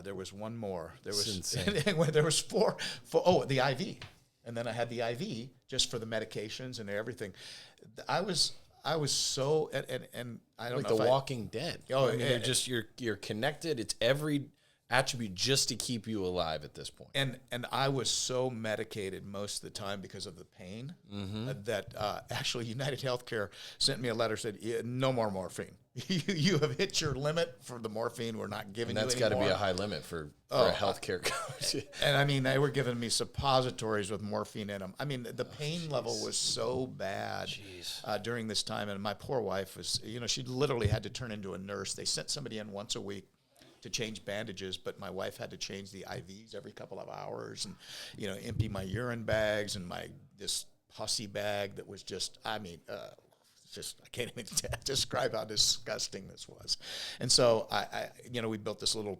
there was one more. There was insane. there was four. The IV. And then I had the IV just for the medications and everything. I was so and I don't Like know The if Walking Dead. Oh, I mean, you're connected. It's every attribute just to keep you alive at this point. And I was so medicated most of the time because of the pain that actually United Healthcare sent me a letter, said, no more morphine. You have hit your limit for the morphine. We're not giving you And that's anymore. got to be a high limit for a healthcare coach. And I mean, they were giving me suppositories with morphine in them. I mean, the pain level was so bad during this time. And my poor wife was, she literally had to turn into a nurse. They sent somebody in once a week to change bandages, but my wife had to change the IVs every couple of hours and, empty my urine bags and this pussy bag that was just, I can't even describe how disgusting this was. And so we built this little,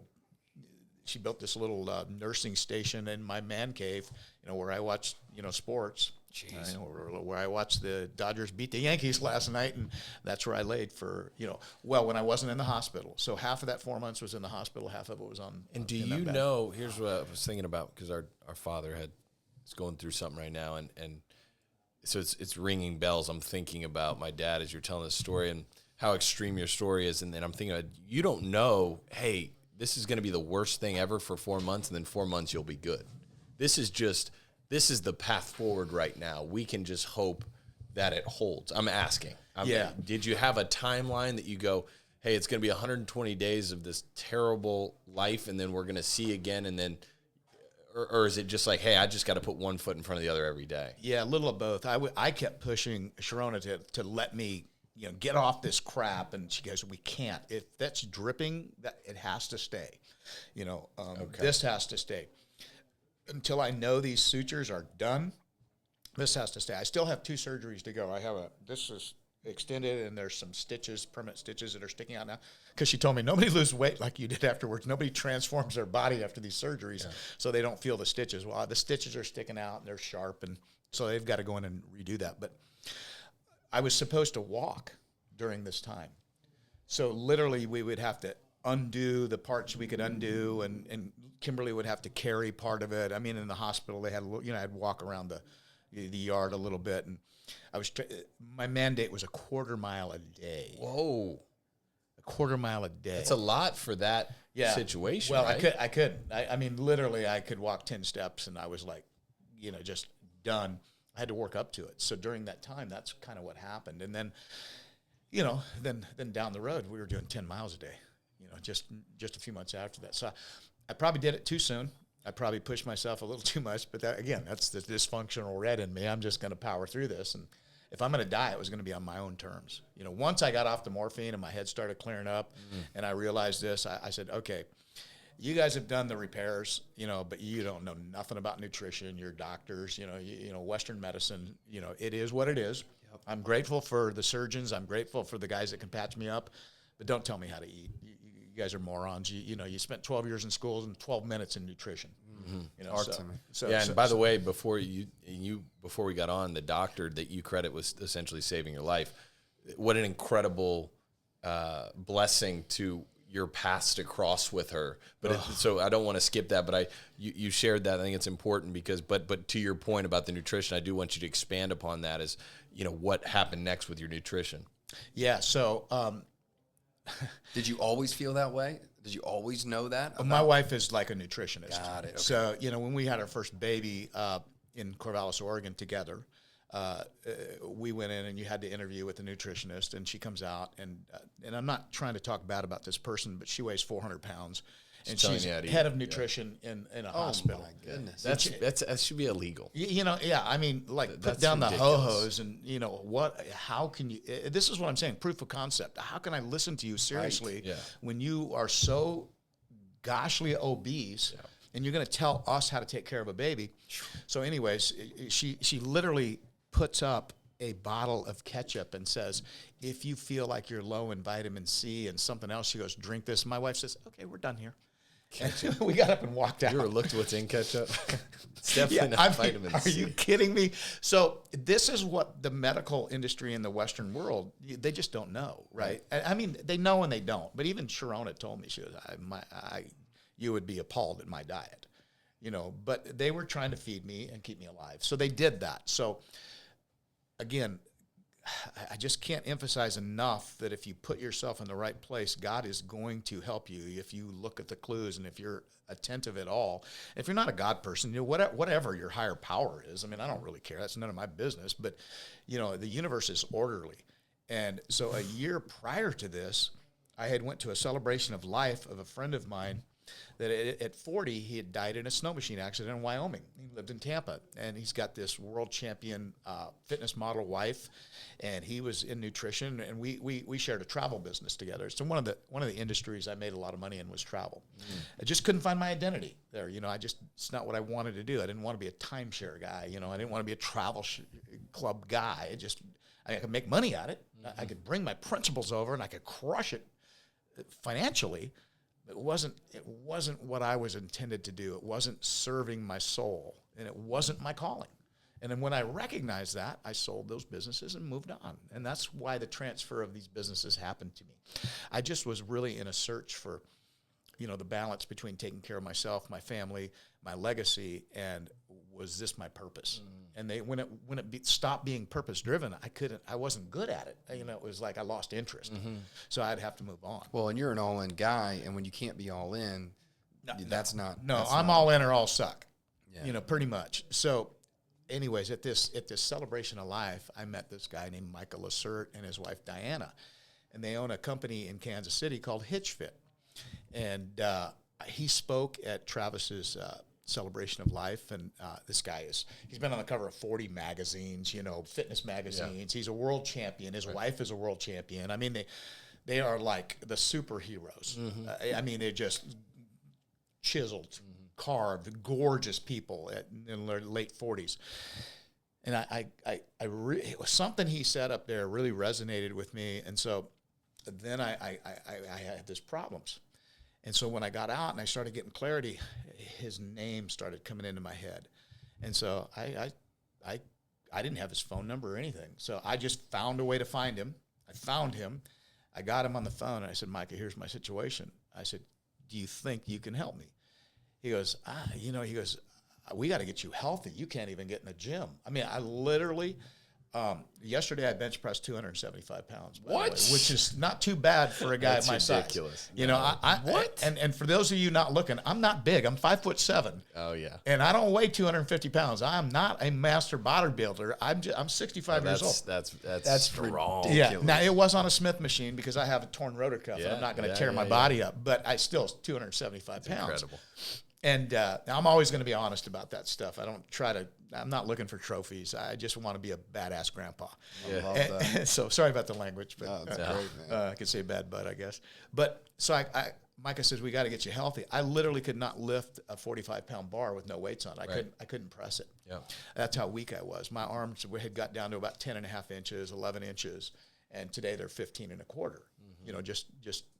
she built this little nursing station in my man cave, where I watched, sports. Jeez. Where I watched the Dodgers beat the Yankees last night, and that's where I laid for, when I wasn't in the hospital. So half of that 4 months was in the hospital, half of it was on. And do you know, here's what I was thinking about, because our father is going through something right now, and so it's ringing bells. I'm thinking about my dad as you're telling this story and how extreme your story is, and then I'm thinking, you don't know, hey, this is going to be the worst thing ever for 4 months, and then 4 months you'll be good. This is the path forward right now. We can just hope that it holds. I'm asking. Did you have a timeline that you go, hey, it's going to be 120 days of this terrible life, and then we're going to see again, and then, or is it just like, hey, I just got to put one foot in front of the other every day? Yeah, a little of both. I kept pushing Sharona to let me, get off this crap, and she goes, we can't. If that's dripping, it has to stay. This has to stay. Until I know these sutures are done, this has to stay. I still have 2 surgeries to go. This is extended, and there's some stitches, permanent stitches that are sticking out now. Because she told me, nobody loses weight like you did afterwards. Nobody transforms their body after these surgeries, so they don't feel the stitches. Well, the stitches are sticking out, and they're sharp, and so they've got to go in and redo that. But I was supposed to walk during this time. So literally we would have to undo the parts we could undo, and Kimberly would have to carry part of it. I mean, in the hospital, they had, I'd walk around the yard a little bit, and my mandate was a quarter mile a day. Whoa. A quarter mile a day. That's a lot for that situation. Well, right? I could. I mean, literally, I could walk 10 steps, and I was like, just done. I had to work up to it. So during that time, that's kind of what happened. And then, then down the road, we were doing 10 miles a day. Just a few months after that. So I probably did it too soon. I probably pushed myself a little too much. But that, again, that's the dysfunctional red in me. I'm just going to power through this. And if I'm going to die, it was going to be on my own terms. Once I got off the morphine and my head started clearing up, and I realized this, I said, okay, you guys have done the repairs, but you don't know nothing about nutrition. You're doctors, Western medicine, it is what it is. Yep. I'm grateful for the surgeons. I'm grateful for the guys that can patch me up, but don't tell me how to eat. You guys are morons. You spent 12 years in school and 12 minutes in nutrition. And by the way, before we got on, the doctor that you credit was essentially saving your life. What an incredible blessing to your paths to cross with her. But so I don't want to skip that, but you shared that. I think it's important because, but to your point about the nutrition, I do want you to expand upon that as, what happened next with your nutrition. Yeah. So, did you always feel that way? Did you always know that? My wife is like a nutritionist. Got it. Okay. So, when we had our first baby in Corvallis, Oregon together, we went in and you had to interview with the nutritionist, and she comes out, and I'm not trying to talk bad about this person, but she weighs 400 pounds. And she's head of nutrition in a hospital. Oh, my goodness. That should be illegal. I mean, like, put down the ho-hos and, how can you, this is what I'm saying, proof of concept. How can I listen to you seriously when you are so goshly obese and you're going to tell us how to take care of a baby? So anyways, she literally puts up a bottle of ketchup and says, if you feel like you're low in vitamin C and something else, she goes, drink this. My wife says, okay, we're done here. We got up and walked out. You ever looked what's in ketchup? It's definitely not vitamin C. Are you kidding me? So this is what the medical industry in the Western world, they just don't know, right? I mean, they know and they don't. But even Sharona told me, she was, you would be appalled at my diet, But they were trying to feed me and keep me alive. So they did that. So again, I just can't emphasize enough that if you put yourself in the right place, God is going to help you if you look at the clues and if you're attentive at all. If you're not a God person, whatever your higher power is, I mean, I don't really care. That's none of my business. But, the universe is orderly. And so a year prior to this, I had went to a celebration of life of a friend of mine that at 40, he had died in a snow machine accident in Wyoming. He lived in Tampa, and he's got this world champion fitness model wife, and he was in nutrition, and we shared a travel business together. So one of the industries I made a lot of money in was travel. I just couldn't find my identity there. It's not what I wanted to do. I didn't want to be a timeshare guy. I didn't want to be a travel club guy. I could make money at it. I could bring my principles over, and I could crush it financially. It wasn't what I was intended to do. It wasn't serving my soul, and it wasn't my calling. And then when I recognized that, I sold those businesses and moved on. And that's why the transfer of these businesses happened to me. I just was really in a search for, the balance between taking care of myself, my family, my legacy, and was this my purpose? And when it stopped being purpose driven, I wasn't good at it. It was like I lost interest. So I'd have to move on. Well, and you're an all in guy, and when you can't be all in, that's not. I'm all in or all suck. Pretty much. So anyways, at this celebration of life, I met this guy named Michael Lacert and his wife Diana, and they own a company in Kansas City called HitchFit. And he spoke at Travis's celebration of life, and this guy he's been on the cover of 40 magazines, fitness magazines. He's a world champion. His wife is a world champion. I mean, they are like the superheroes. I mean, they're just chiseled, carved, gorgeous people in their late 40s. And it was something he said up there really resonated with me. And so then I had these problems. And so when I got out and I started getting clarity, his name started coming into my head. And so I didn't have his phone number or anything. So I just found a way to find him. I found him. I got him on the phone, and I said, Micah, here's my situation. I said, do you think you can help me? He goes, we got to get you healthy. You can't even get in the gym. I mean, I literally Yesterday I bench pressed 275 pounds. By What? the way, which is not too bad for a guy That's my ridiculous. size. You know, What? And for those of you not looking, I'm not big. I'm 5'7". Oh yeah. And I don't weigh 250 pounds. I'm not a master bodybuilder. I'm 65 years old. That's strong. Yeah. Now it was on a Smith machine because I have a torn rotor cuff and Yeah, I'm not going to yeah, tear my yeah. body up. But I still 275 pounds. Incredible. And I'm always going to be honest about that stuff. I'm not looking for trophies. I just want to be a badass grandpa. I love that. So sorry about the language, but No, it's great, man. I could say bad butt, I guess. But so Micah says, we got to get you healthy. I literally could not lift a 45-pound bar with no weights on. I couldn't press it. Yeah. That's how weak I was. My arms had got down to about 10 and a half inches, 11 inches. And today they're 15 and a quarter, you know, just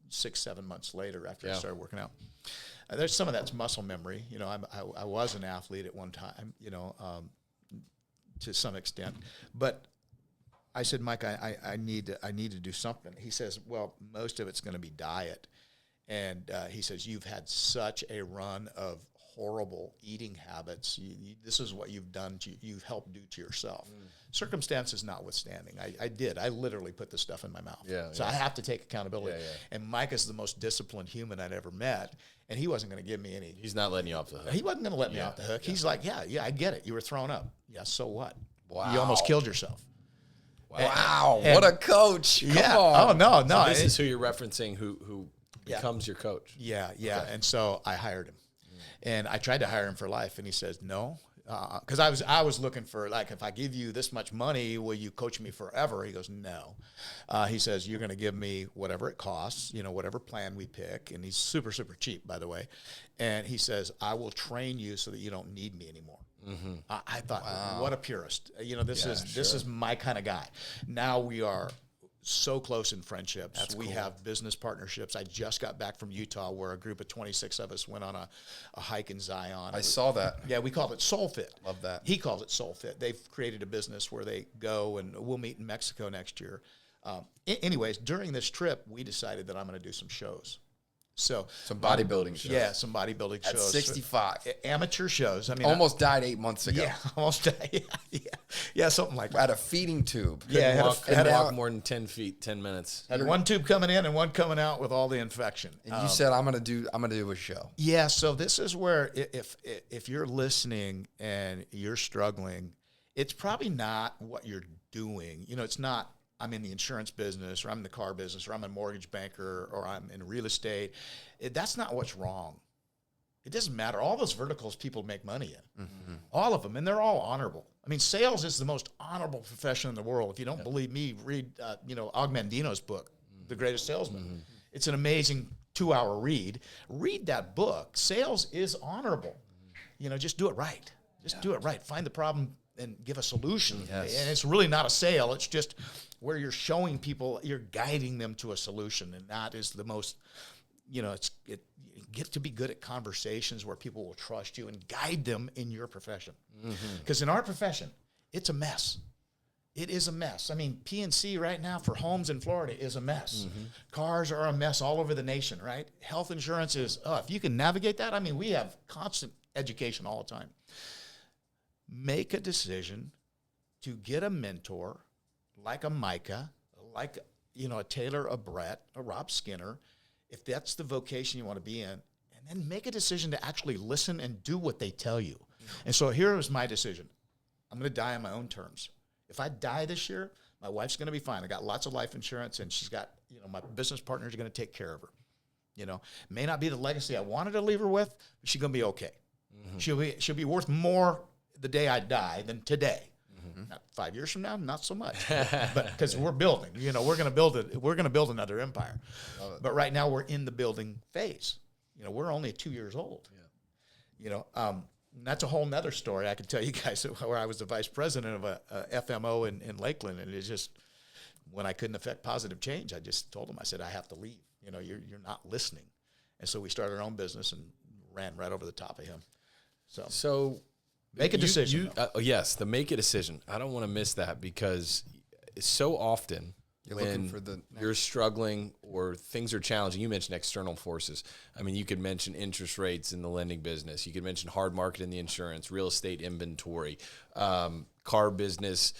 6-7 months later after I started working out. There's some of that's muscle memory. You know, I was an athlete at one time, you know, to some extent. But I said, Mike, I need to do something. He says, well, most of it's going to be diet. And he says, you've had such a run of horrible eating habits. This is what you've done. You've helped do to yourself. Circumstances notwithstanding, I literally put this stuff in my mouth. So I have to take accountability. And Mike is the most disciplined human I'd ever met. And he wasn't going to give me any. He's not letting you off the hook. He wasn't going to let me off the hook. He's like, yeah, I get it. You were thrown up. Yeah, so what? Wow. You almost killed yourself. Wow, And- what a coach. Come on. Oh, no. So this is who you're referencing who becomes your coach. Yeah. And so I hired him. And I tried to hire him for life, and he says, no. Because I was looking for, like, if I give you this much money, will you coach me forever? He goes, no. He says, you're going to give me whatever it costs, you know, whatever plan we pick. And he's super, super cheap, by the way. And he says, I will train you so that you don't need me anymore. I thought, what a purist. You know, this is my kind of guy. Now we are so close in friendships. That's we cool. have business partnerships. I just got back from Utah where a group of 26 of us went on a hike in Zion. I saw that. Yeah, we called it Soul Fit. Love that. He calls it Soul Fit. They've created a business where they go, and we'll meet in Mexico next year. Anyways, during this trip, we decided that I'm going to do some shows. So Some bodybuilding shows. yeah, some bodybuilding At shows. 65. Amateur shows. I mean, Almost died 8 months ago. yeah, almost. Yeah, something like that. Had a feeding tube. Yeah, Couldn't walk more than 10 feet, 10 minutes. Had one tube coming in and one coming out with all the infection. And you said, I'm gonna do a show. Yeah, so this is where if you're listening and you're struggling, it's probably not what you're doing. You know, it's not I'm in the insurance business or I'm in the car business or I'm a mortgage banker or I'm in real estate. That's not what's wrong. It doesn't matter. All those verticals people make money in. All of them, and they're all honorable. I mean, sales is the most honorable profession in the world. If you don't believe me, read Og Mandino's book, The Greatest Salesman. It's an amazing 2-hour read. Read that book. Sales is honorable. You know, just do it right. Just do it right. Find the problem and give a solution. Yes. And it's really not a sale. It's just where you're showing people, you're guiding them to a solution. And that is the most, you get to be good at conversations where people will trust you and guide them in your profession. Because in our profession, it's a mess. It is a mess. I mean, PNC right now for homes in Florida is a mess. Cars are a mess all over the nation, right? Health insurance is, if you can navigate that, I mean, we have constant education all the time. Make a decision to get a mentor like a Micah, like, a Taylor, a Brett, a Rob Skinner, if that's the vocation you want to be in, and then make a decision to actually listen and do what they tell you. And so here was my decision. I'm going to die on my own terms. If I die this year, my wife's going to be fine. I got lots of life insurance, and she's got, my business partners are going to take care of her. May not be the legacy I wanted to leave her with, but she's going to be okay. She'll be worth more the day I die than today. Not 5 years from now, not so much. But because we're building, we're going to build it. We're going to build another empire. But right now we're in the building phase. We're only 2 years old. That's a whole nother story. I can tell you guys where I was the vice president of a FMO in Lakeland, and it's just when I couldn't affect positive change, I just told them, I said, I have to leave. You're not listening. And so we started our own business and ran right over the top of him. So make a decision. Yes, the make a decision. I don't want to miss that because so often Looking for the you're struggling or things are challenging. You mentioned external forces. I mean, you could mention interest rates in the lending business. You could mention hard market in the insurance, real estate inventory, car business,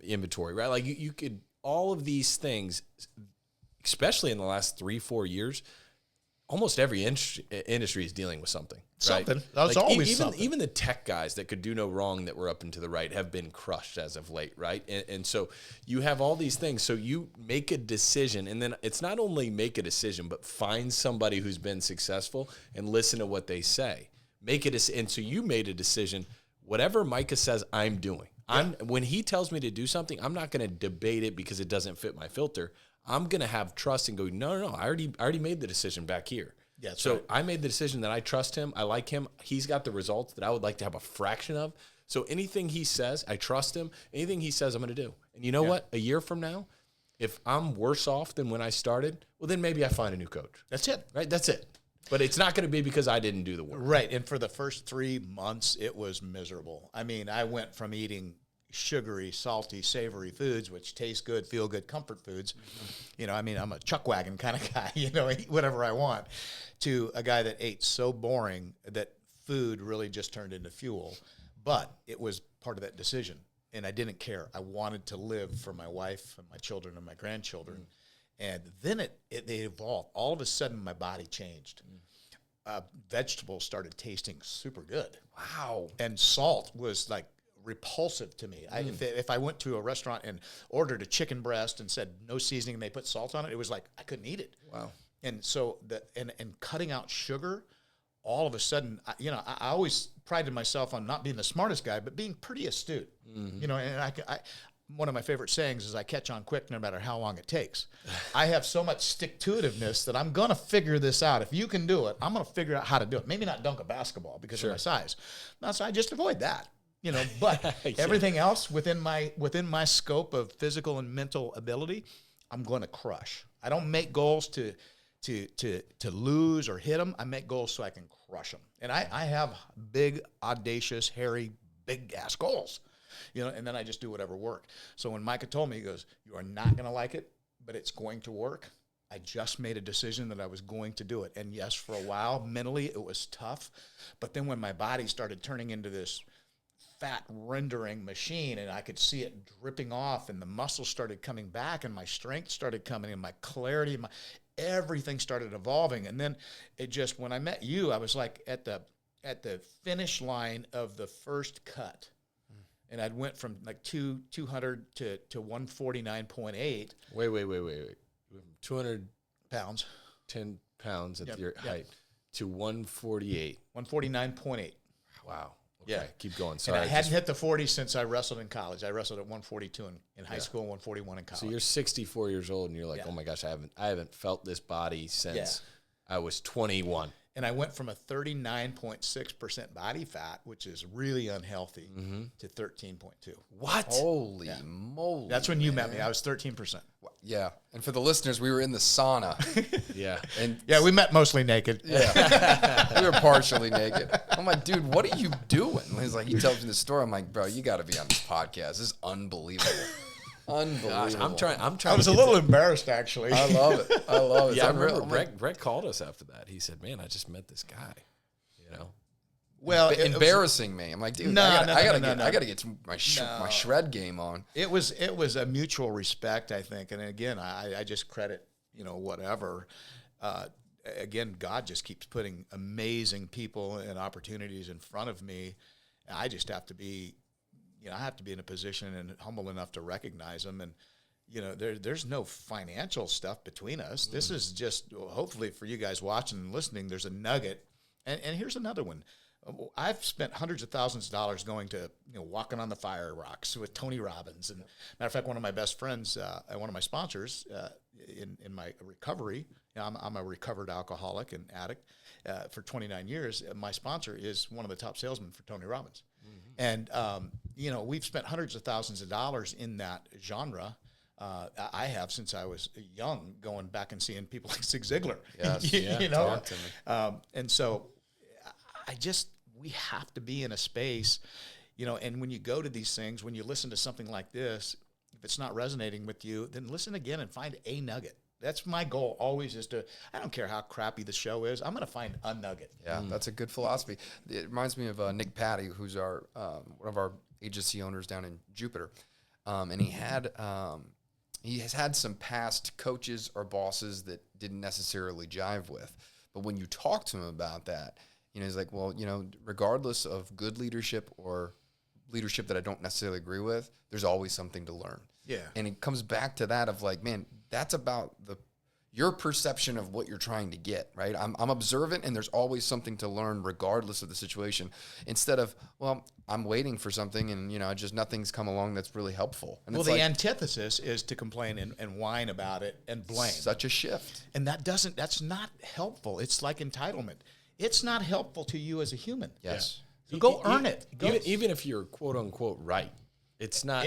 inventory, right? Like you could, all of these things, especially in the last 3-4 years, almost every industry is dealing with something. Something. Right? That's like always even, something. Even the tech guys that could do no wrong that were up and to the right have been crushed as of late, right? And so you have all these things. So you make a decision, and then it's not only make a decision, but find somebody who's been successful and listen to what they say. Make it, and so you made a decision. Whatever Micah says, I'm doing. When he tells me to do something, I'm not going to debate it because it doesn't fit my filter. I'm going to have trust and go, no, I already made the decision back here. Yeah, so right. I made the decision that I trust him. I like him. He's got the results that I would like to have a fraction of. So anything he says, I trust him. Anything he says, I'm going to do. And you know what? A year from now, if I'm worse off than when I started, well, then maybe I find a new coach. That's it. Right? That's it. But it's not going to be because I didn't do the work. Right. And for the first 3 months, it was miserable. I mean, I went from eating sugary, salty, savory foods, which taste good, feel good, comfort foods. You know, I mean, I'm a chuck wagon kind of guy, you know, eat whatever I want, to a guy that ate so boring that food really just turned into fuel. But it was part of that decision. And I didn't care. I wanted to live for my wife and my children and my grandchildren. And then they evolved. All of a sudden, my body changed. Vegetables started tasting super good. Wow. And salt was like repulsive to me. If I went to a restaurant and ordered a chicken breast and said no seasoning and they put salt on it, it was like I couldn't eat it. Wow. And so and cutting out sugar, all of a sudden, I always prided myself on not being the smartest guy, but being pretty astute. You know, and I one of my favorite sayings is I catch on quick no matter how long it takes. I have so much stick-to-itiveness that I'm going to figure this out. If you can do it, I'm going to figure out how to do it. Maybe not dunk a basketball because of my size. No, so I just avoid that. You know, but everything else within my scope of physical and mental ability, I'm going to crush. I don't make goals to lose or hit them. I make goals so I can crush them. And I have big, audacious, hairy, big ass goals. You know, and then I just do whatever work. So when Micah told me, he goes, "You are not going to like it, but it's going to work." I just made a decision that I was going to do it. And yes, for a while, mentally, it was tough. But then when my body started turning into this fat rendering machine and I could see it dripping off and the muscles started coming back and my strength started coming and my clarity, everything started evolving. And then it just, when I met you, I was like at the finish line of the first cut. And I went from like 200 to 149.8. Wait. 200 pounds. 10 pounds at your height to 148. 149.8. Wow. Okay, Yeah. keep going. Sorry. And I hadn't hit the 40 since I wrestled in college. I wrestled at 142 in high school and 141 in college. So you're 64 years old and you're like, oh my gosh, I haven't felt this body since I was 21. And I went from a 39.6% body fat, which is really unhealthy, to 13.2. What? Holy moly. That's when you met me. I was 13%. Yeah. And for the listeners, we were in the sauna. Yeah. And Yeah, we met mostly naked. yeah, we were partially naked. I'm like, dude, what are you doing? He's like, he tells me the story. I'm like, bro, you got to be on this podcast. This is unbelievable. Unbelievable. Gosh, I'm trying. I was a little embarrassed, actually. I love it. I love it. Yeah, I I'm remember real- Brett called us after that. He said, "Man, I just met this guy." You know, Well, embarrassing me. I'm like, dude, No, I no. gotta get my shred game on. It was a mutual respect, I think. And again, I just credit, whatever. Again, God just keeps putting amazing people and opportunities in front of me. I just have to be, I have to be in a position and humble enough to recognize them. And, there's no financial stuff between us. This is just, hopefully for you guys watching and listening, there's a nugget. And here's another one. I've spent hundreds of thousands of dollars going to, walking on the fire rocks with Tony Robbins. And matter of fact, one of my best friends, one of my sponsors in my recovery, I'm a recovered alcoholic and addict for 29 years. My sponsor is one of the top salesmen for Tony Robbins. And, we've spent hundreds of thousands of dollars in that genre. I have since I was young, going back and seeing people like Zig Ziglar. Yes. talk to me. And so we have to be in a space, and when you go to these things, when you listen to something like this, if it's not resonating with you, then listen again and find a nugget. That's my goal always, is I don't care how crappy the show is, I'm going to find a nugget. Yeah, that's a good philosophy. It reminds me of Nick Patty, who's one of our agency owners down in Jupiter. and he has had some past coaches or bosses that didn't necessarily jive with. But when you talk to him about that, he's like, well, regardless of good leadership or leadership that I don't necessarily agree with, there's always something to learn. Yeah. And it comes back to that of like, man, that's about your perception of what you're trying to get, right? I'm observant, and there's always something to learn regardless of the situation, instead of, well, I'm waiting for something and, just nothing's come along that's really helpful. And Well, it's the like, antithesis is to complain and whine about it and blame. such a shift. And that's not helpful. It's like entitlement. It's not helpful to you as a human. Yes. So go earn it. Even if you're quote unquote right, it's not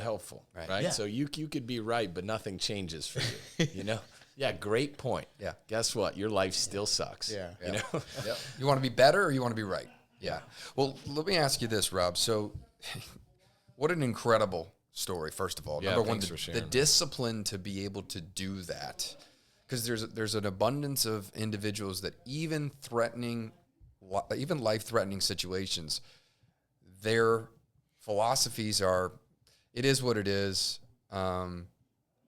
helpful. Right. Yeah. So you could be right, but nothing changes for you. Yeah, great point. Yeah. Guess what? Your life still sucks. Yeah. Yep. You want to be better or you want to be right? Yeah. Well, let me ask you this, Rob. So what an incredible story, first of all. Yeah, Number one, thanks for sharing the that. discipline to be able to do that. Because there's an abundance of individuals that even life-threatening situations, their philosophies are, it is what it is. I'm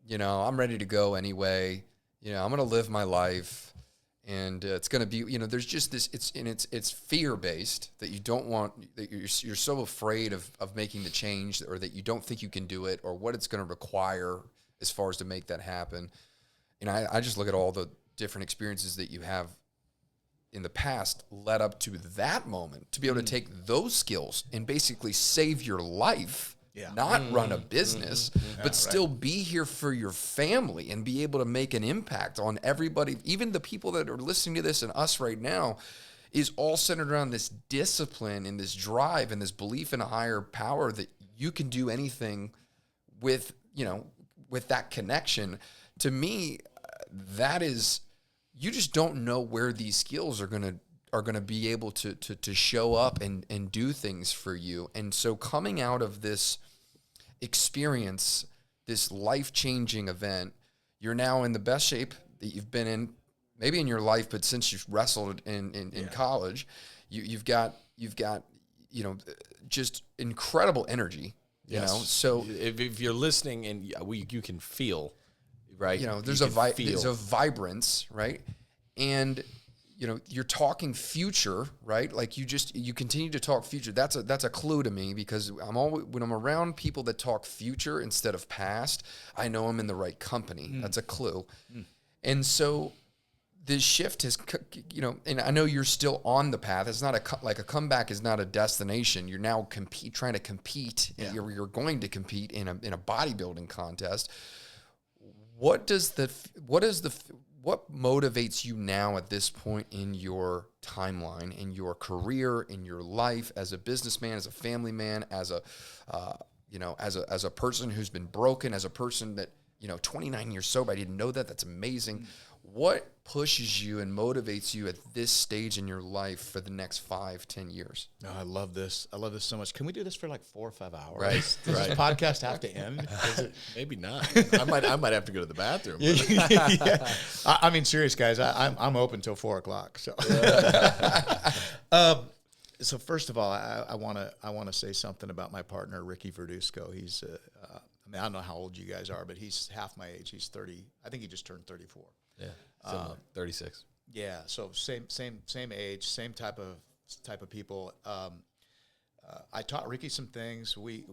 ready to go anyway. I'm going to live my life, and it's going to be, there's just this, it's fear-based that you don't want, that you're so afraid of making the change, or that you don't think you can do it, or what it's going to require as far as to make that happen. And I just look at all the different experiences that you have in the past led up to that moment, to be able to take those skills and basically save your life. Yeah. Not run a business, but still be here for your family and be able to make an impact on everybody. Even the people that are listening to this and us right now is all centered around this discipline and this drive and this belief in a higher power that you can do anything with that connection. To me, that is, you just don't know where these skills are going to be able to show up and do things for you. And so coming out of this experience, this life-changing event, you're now in the best shape that you've been in, maybe in your life, but since you've wrestled in college, you've got just incredible energy. So if you're listening and you can feel, right? There's a vibrance, right? And you're talking future, right? Like you continue to talk future. That's a clue to me, because when I'm around people that talk future instead of past, I know I'm in the right company. That's a clue. And so this shift has, and I know you're still on the path. It's not like a comeback is not a destination. You're now trying to compete. Yeah. You're going to compete in a bodybuilding contest. What motivates you now at this point in your timeline, in your career, in your life, as a businessman, as a family man, as a person who's been broken, as a person that 29 years sober? I didn't know that. That's amazing. What pushes you and motivates you at this stage in your life for the next 5-10 years? No, I love this. I love this so much. Can we do this for like 4 or 5 hours? Right. Does this podcast have to end? Maybe not. I might have to go to the bathroom. Yeah. I mean, serious guys. I'm open till 4 o'clock. So, so first of all, I want to say something about my partner Ricky Verduzco. He's I don't know how old you guys are, but he's half my age. He's 30. I think he just turned 34. Yeah, 36. Yeah, so same age, same type of people. I taught Ricky some things. We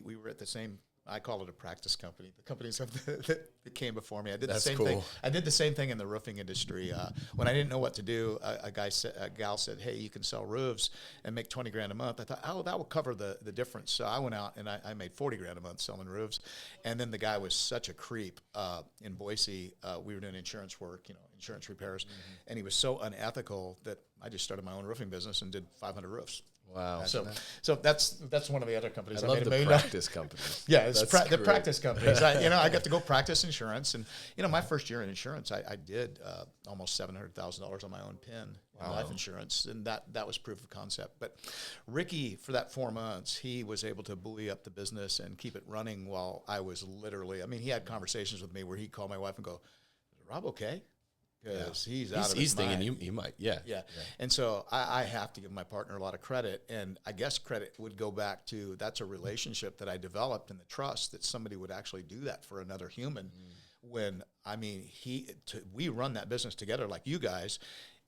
were at the same. I call it a practice company. The companies that came before me. I did the same thing. I did the same thing in the roofing industry. When I didn't know what to do, a gal said, "Hey, you can sell roofs and make $20,000 a month." I thought, "Oh, that will cover the difference." So I went out and I made $40,000 a month selling roofs. And then the guy was such a creep in Boise. We were doing insurance work, insurance repairs, and he was so unethical that I just started my own roofing business and did 500 roofs. Wow. So that's one of the other companies. I love the practice companies. Yeah, it's the practice companies. I got to go practice insurance, and my first year in insurance, I did almost $700,000 on my own pen in life insurance, and that was proof of concept. But Ricky, for that 4 months, he was able to buoy up the business and keep it running while I was literally. I mean, he had conversations with me where he'd call my wife and go, "Is Rob okay?" because he's out of his He's thinking mind. you might, yeah. And so I have to give my partner a lot of credit, and I guess credit would go back to that's a relationship that I developed and the trust that somebody would actually do that for another human. When I mean we run that business together like you guys,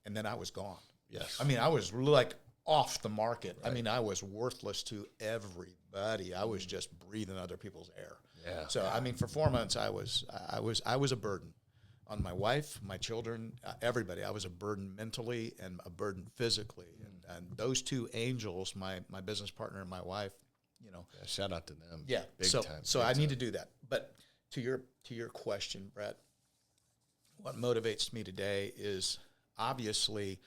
and then I was gone. Yes. I mean I was like off the market. Right. I mean I was worthless to everybody. I was just breathing other people's air. Yeah. So I mean for 4 months I was a burden on my wife, my children, everybody. I was a burden mentally and a burden physically. And those two angels, my business partner and my wife, you know. Yeah, shout out to them. Yeah. Big time. So I need to do that. But to your question, Brett, what motivates me today is obviously,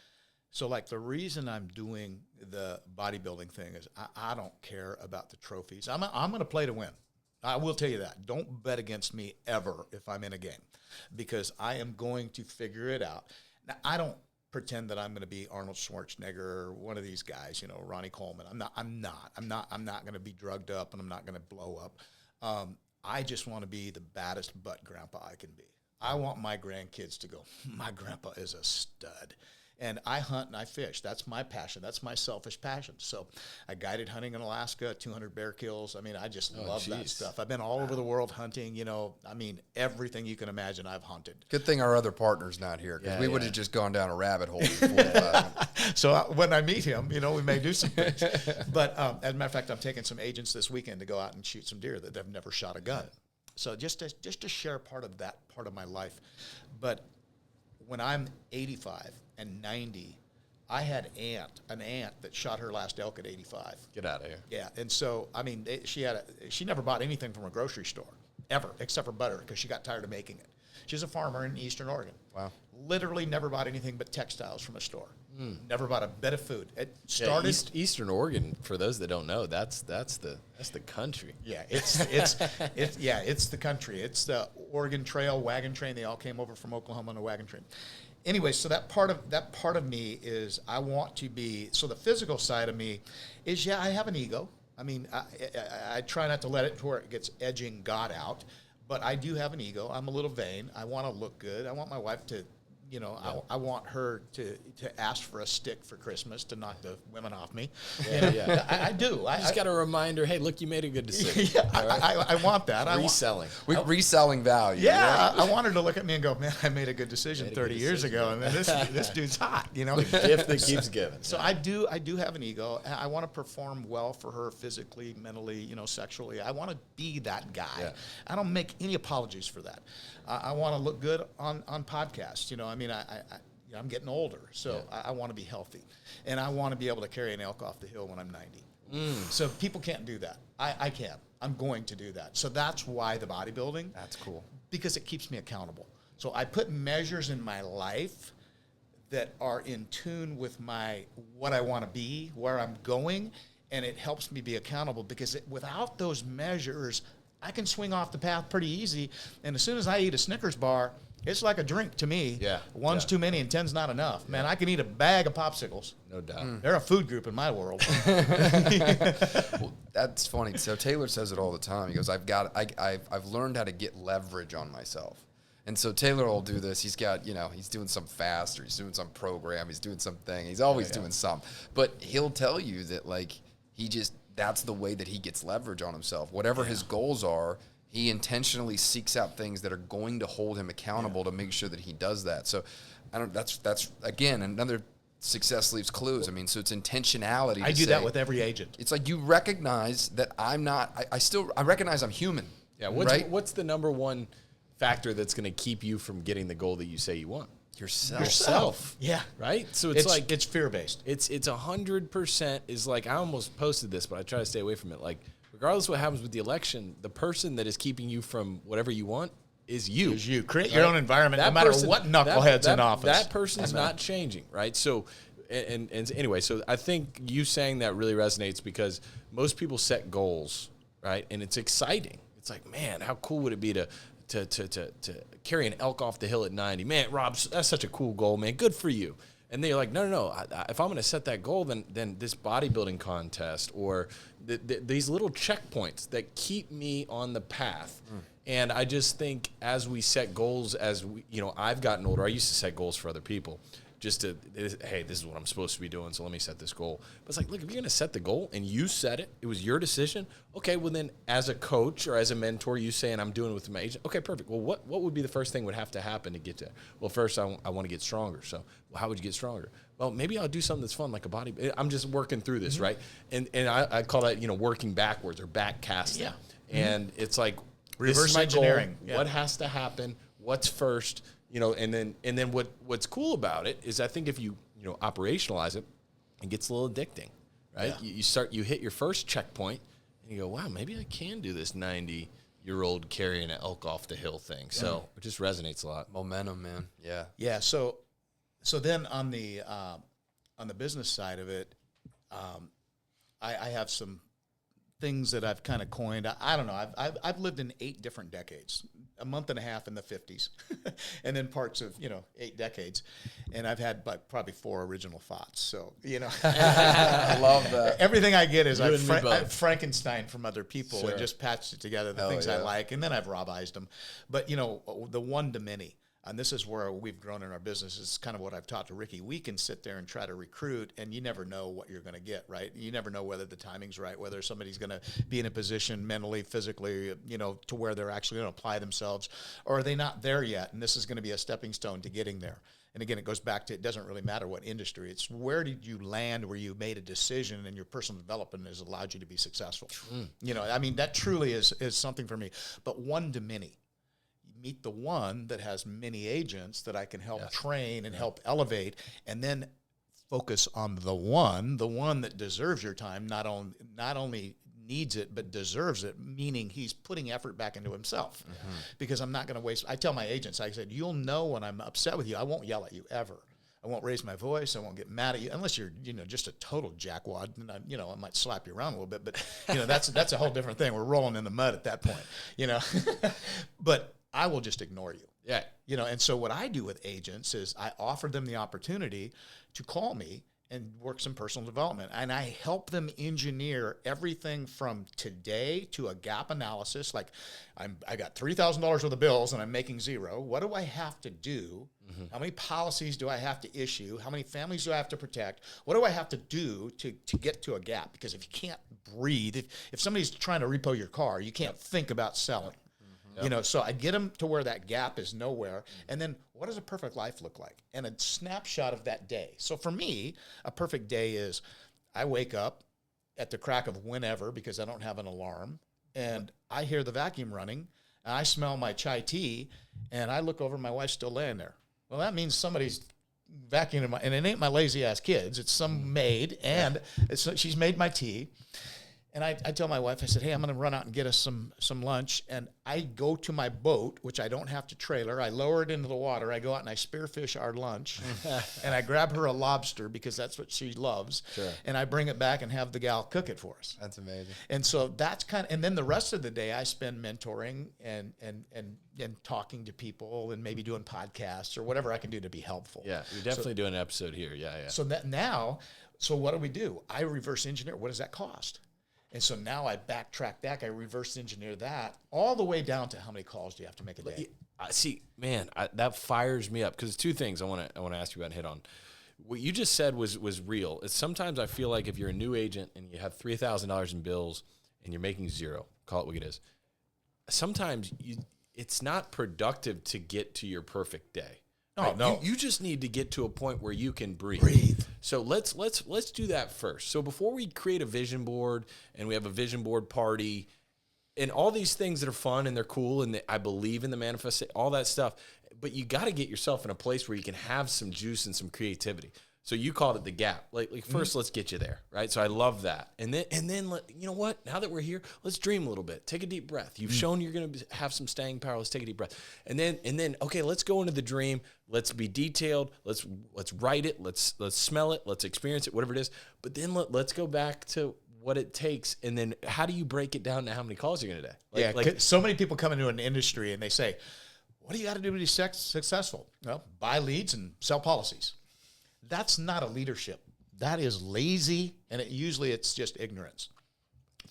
so like the reason I'm doing the bodybuilding thing is I don't care about the trophies. I'm going to play to win. I will tell you that. Don't bet against me ever if I'm in a game, because I am going to figure it out. Now, I don't pretend that I'm going to be Arnold Schwarzenegger or one of these guys, you know, Ronnie Coleman. I'm not going to be drugged up, and I'm not going to blow up. I just want to be the baddest butt grandpa I can be. I want my grandkids to go, my grandpa is a stud. And I hunt and I fish. That's my passion. That's my selfish passion. So I guided hunting in Alaska, 200 bear kills. I mean, I just love that stuff. I've been all over the world hunting, you know. I mean, everything you can imagine I've hunted. Good thing our other partner's not here, because we would have just gone down a rabbit hole. So when I meet him, you know, we may do some things. But as a matter of fact, I'm taking some agents this weekend to go out and shoot some deer that have never shot a gun. So just to share part of that part of my life. But when I'm 85 and 90, I had an aunt that shot her last elk at 85. Get out of here. Yeah, and so I mean, she never bought anything from a grocery store ever, except for butter, because she got tired of making it. She's a farmer in Eastern Oregon. Wow. Literally never bought anything but textiles from a store. Never bought a bit of food. It started Eastern Oregon. For those that don't know, that's the country. Yeah, it's the country. It's the Oregon Trail wagon train. They all came over from Oklahoma on a wagon train. Anyway, so that part of me is I want to be. So the physical side of me is I have an ego. I mean, I try not to let it to where it gets edging God out, but I do have an ego. I'm a little vain. I want to look good. I want my wife to. You know, I want her to ask for a stick for Christmas to knock the women off me. I do. I just got to remind her, hey, look, you made a good decision. I want that. Reselling. Reselling value. Yeah, I want her to look at me and go, man, I made a good decision 30 years ago, and this dude's hot, you know. The gift that keeps giving. So I do have an ego. I want to perform well for her physically, mentally, you know, sexually. I want to be that guy. Yeah. I don't make any apologies for that. I want to look good on podcasts. You know, I mean, I'm getting older, so I want to be healthy. And I want to be able to carry an elk off the hill when I'm 90. So people can't do that. I can. I'm going to do that. So that's why the bodybuilding. That's cool. Because it keeps me accountable. So I put measures in my life that are in tune with what I want to be, where I'm going, and it helps me be accountable, because without those measures, I can swing off the path pretty easy, and as soon as I eat a Snickers bar, it's like a drink to me. Yeah. One's too many and 10's not enough. Man, I can eat a bag of popsicles. No doubt. They're a food group in my world. Well, that's funny. So Taylor says it all the time. He goes, I've learned how to get leverage on myself. And so Taylor will do this. He's got, you know, he's doing some fast, or he's doing some program. He's doing something. He's always doing something. But he'll tell you that, like, that's the way that he gets leverage on himself. Whatever his goals are, he intentionally seeks out things that are going to hold him accountable to make sure that he does that. So that's again, another success leaves clues. I mean, so it's intentionality. I do that with every agent. It's like you recognize that I'm not, I recognize I'm human. Yeah. What's the number one factor that's going to keep you from getting the goal that you say you want? Yourself. Yeah. Right? So it's like it's fear-based. It's 100% is like, I almost posted this, but I try to stay away from it. Like, regardless of what happens with the election, the person that is keeping you from whatever you want is you. Is you. Create your own environment, no matter what knucklehead's in office. That person's not changing, right? So, and anyway, so I think you saying that really resonates, because most people set goals, right? And it's exciting. It's like, man, how cool would it be to carry an elk off the hill at 90? Man, Rob, that's such a cool goal, man. Good for you. And they're like, no. If I'm going to set that goal, then this bodybuilding contest or these little checkpoints that keep me on the path. And I just think as we set goals, I've gotten older, I used to set goals for other people. Just to, hey, this is what I'm supposed to be doing, so let me set this goal. But it's like, look, if you're going to set the goal and you set it, it was your decision. Okay, well then as a coach or as a mentor, you saying I'm doing it with my agent. Okay, perfect. Well, what would be the first thing would have to happen to get to? Well, first I want to get stronger. So, well, how would you get stronger? Well, maybe I'll do something that's fun, like a body. I'm just working through this, right? And I call that, working backwards or back casting. Yeah. And it's like, Reverse this is my engineering. goal. Yeah. What has to happen? What's first? And then what's cool about it is I think if you operationalize it, it gets a little addicting, right? Yeah. You hit your first checkpoint, and you go, wow, maybe I can do this 90-year-old carrying an elk off the hill thing. So it just resonates a lot. Momentum, man. Yeah. Yeah. So then on the business side of it, I have some things that I've kind of coined. I don't know. I've lived in 8 different decades, a month and a half in the 50s, and then parts of 8 decades, and I've had probably 4 original thoughts. So I love that. Everything I get is I've both. Frankenstein from other people Sure. and just patched it together. The Hell things I yeah. like, and then I've Robized them. But the one to many. And this is where we've grown in our business. It's kind of what I've taught to Ricky. We can sit there and try to recruit, and you never know what you're going to get, right? You never know whether the timing's right, whether somebody's going to be in a position mentally, physically, to where they're actually going to apply themselves, or are they not there yet? And this is going to be a stepping stone to getting there. And again, it goes back to, it doesn't really matter what industry. It's where did you land where you made a decision and your personal development has allowed you to be successful. That truly is something for me. But one to many. Meet the one that has many agents that I can help train and help elevate, and then focus on the one that deserves your time, not only needs it, but deserves it, meaning he's putting effort back into himself. Mm-hmm. Because I'm not going to waste, I tell my agents, I said, you'll know when I'm upset with you. I won't yell at you ever. I won't raise my voice. I won't get mad at you unless you're, just a total jackwad. And I might slap you around a little bit, but that's a whole different thing. We're rolling in the mud at that point, but I will just ignore you. Yeah. And so what I do with agents is I offer them the opportunity to call me and work some personal development. And I help them engineer everything from today to a gap analysis. Like I got $3,000 worth of bills and I'm making 0. What do I have to do? Mm-hmm. How many policies do I have to issue? How many families do I have to protect? What do I have to do to get to a gap? Because if you can't breathe, if somebody's trying to repo your car, you can't think about selling. So I get them to where that gap is nowhere. And then what does a perfect life look like? And a snapshot of that day. So for me, a perfect day is I wake up at the crack of whenever, because I don't have an alarm, and I hear the vacuum running, and I smell my chai tea, and I look over, my wife's still laying there. Well, that means somebody's vacuuming and it ain't my lazy ass kids. It's some maid, and she's made my tea. And I tell my wife, I said, hey, I'm going to run out and get us some lunch. And I go to my boat, which I don't have to trailer. I lower it into the water. I go out and I spearfish our lunch. And I grab her a lobster because that's what she loves. Sure. And I bring it back and have the gal cook it for us. That's amazing. And so that's and then the rest of the day I spend mentoring and talking to people and maybe doing podcasts or whatever I can do to be helpful. Yeah, you're definitely doing an episode here. Yeah. So so what do? I reverse engineer. What does that cost? And so now I backtrack back, I reverse engineer that all the way down to how many calls do you have to make a day? See, man, that fires me up because 2 things I want to ask you about and hit on. What you just said was real. It's sometimes I feel like if you're a new agent and you have $3,000 in bills and you're making 0, call it what it is. Sometimes it's not productive to get to your perfect day. Right? No. You just need to get to a point where you can breathe. So let's do that first. So before we create a vision board and we have a vision board party and all these things that are fun and they're cool and I believe in the manifest, all that stuff, but you got to get yourself in a place where you can have some juice and some creativity. So you called it the gap. Like first, let's get you there, right? So I love that. And then you know what? Now that we're here, let's dream a little bit. Take a deep breath. You've shown you're going to have some staying power. Let's take a deep breath. And then okay, let's go into the dream. Let's be detailed. Let's write it. Let's smell it. Let's experience it. Whatever it is. But then let's go back to what it takes. And then how do you break it down to how many calls you're going to do? So many people come into an industry and they say, "What do you got to do to be successful?" Well, buy leads and sell policies. That's not a leadership. That is lazy, and usually it's just ignorance.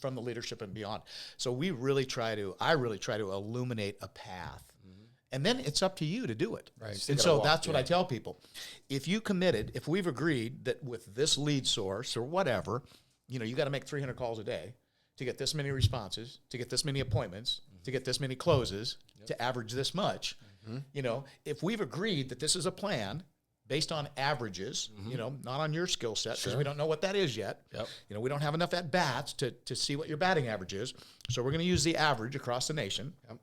from the leadership and beyond. So I really try to illuminate a path. And then it's up to you to do it. Right. And so that's what I tell people. If we've agreed that with this lead source or whatever, you got to make 300 calls a day to get this many responses, to get this many appointments, to get this many closes, to average this much. If we've agreed that this is a plan based on averages, not on your skill set, because we don't know what that is yet. Yep. We don't have enough at bats to see what your batting average is. So we're going to use the average across the nation. Yep.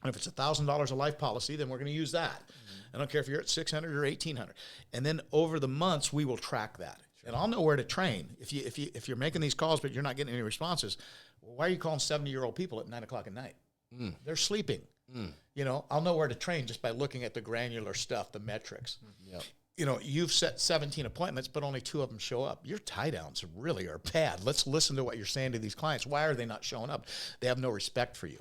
And if it's $1,000 a life policy, then we're going to use that. I don't care if you're at 600 or 1,800. And then over the months, we will track that. And I'll know where to train. If you're making these calls but you're not getting any responses, well, why are you calling 70-year-old people at 9 o'clock at night? They're sleeping. I'll know where to train just by looking at the granular stuff, the metrics. Yep. You've set 17 appointments, but only 2 of them show up. Your tie downs really are bad. Let's listen to what you're saying to these clients. Why are they not showing up? They have no respect for you.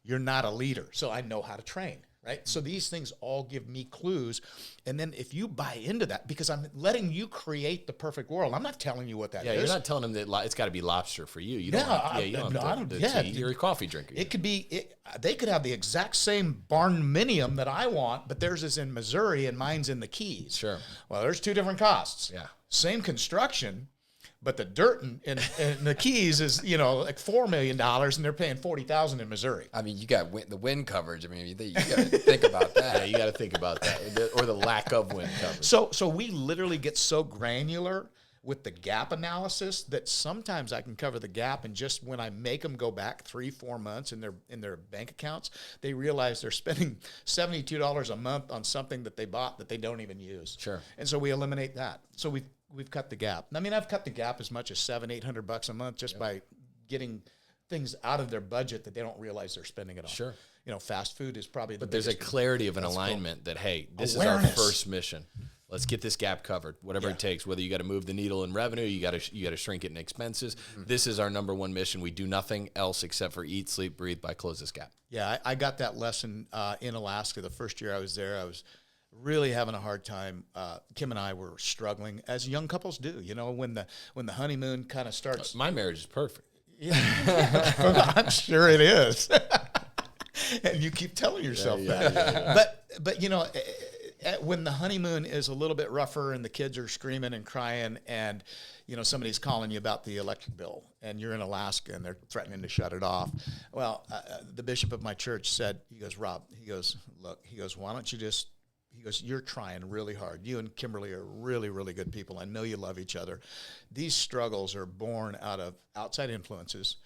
You're not a leader. So I know how to train, right? So these things all give me clues. And then if you buy into that, because I'm letting you create the perfect world, I'm not telling you what that is. Yeah, you're not telling them that it's got to be lobster for you. You don't. You're a coffee drinker. It could be. They could have the exact same barnuminium that I want, but theirs is in Missouri and mine's in the Keys. Sure. Well, there's 2 different costs. Yeah. Same construction, but the dirt in the Keys is like $4 million, and they're paying $40,000 in Missouri. I mean, you got the wind coverage. I mean, you got to think about that. Yeah, you got to think about that, or the lack of wind coverage. So we literally get so granular with the gap analysis that sometimes I can cover the gap, and just when I make them go back 3-4 months in their bank accounts, they realize they're spending $72 a month on something that they bought that they don't even use. Sure. And so we eliminate that. So we've cut the gap. I mean, I've cut the gap as much as $700-800 a month just by getting things out of their budget that they don't realize they're spending it on. Sure. Fast food is probably But there's a clarity of an alignment that, hey, this is our first mission. Let's get this gap covered, whatever it takes. Whether you got to move the needle in revenue, you got to shrink it in expenses. This is our number one mission. We do nothing else except for eat, sleep, breathe by close this gap. Yeah, I got that lesson in Alaska. The first year I was there, I was really having a hard time. Kim and I were struggling, as young couples do. When the honeymoon kind of starts. My marriage is perfect. Yeah, I'm sure it is. And you keep telling yourself that. Yeah. But when the honeymoon is a little bit rougher and the kids are screaming and crying and somebody's calling you about the electric bill and you're in Alaska and they're threatening to shut it off. Well, the bishop of my church said, he goes, Rob, why don't you just, you're trying really hard. You and Kimberly are really, really good people. I know you love each other. These struggles are born out of outside influences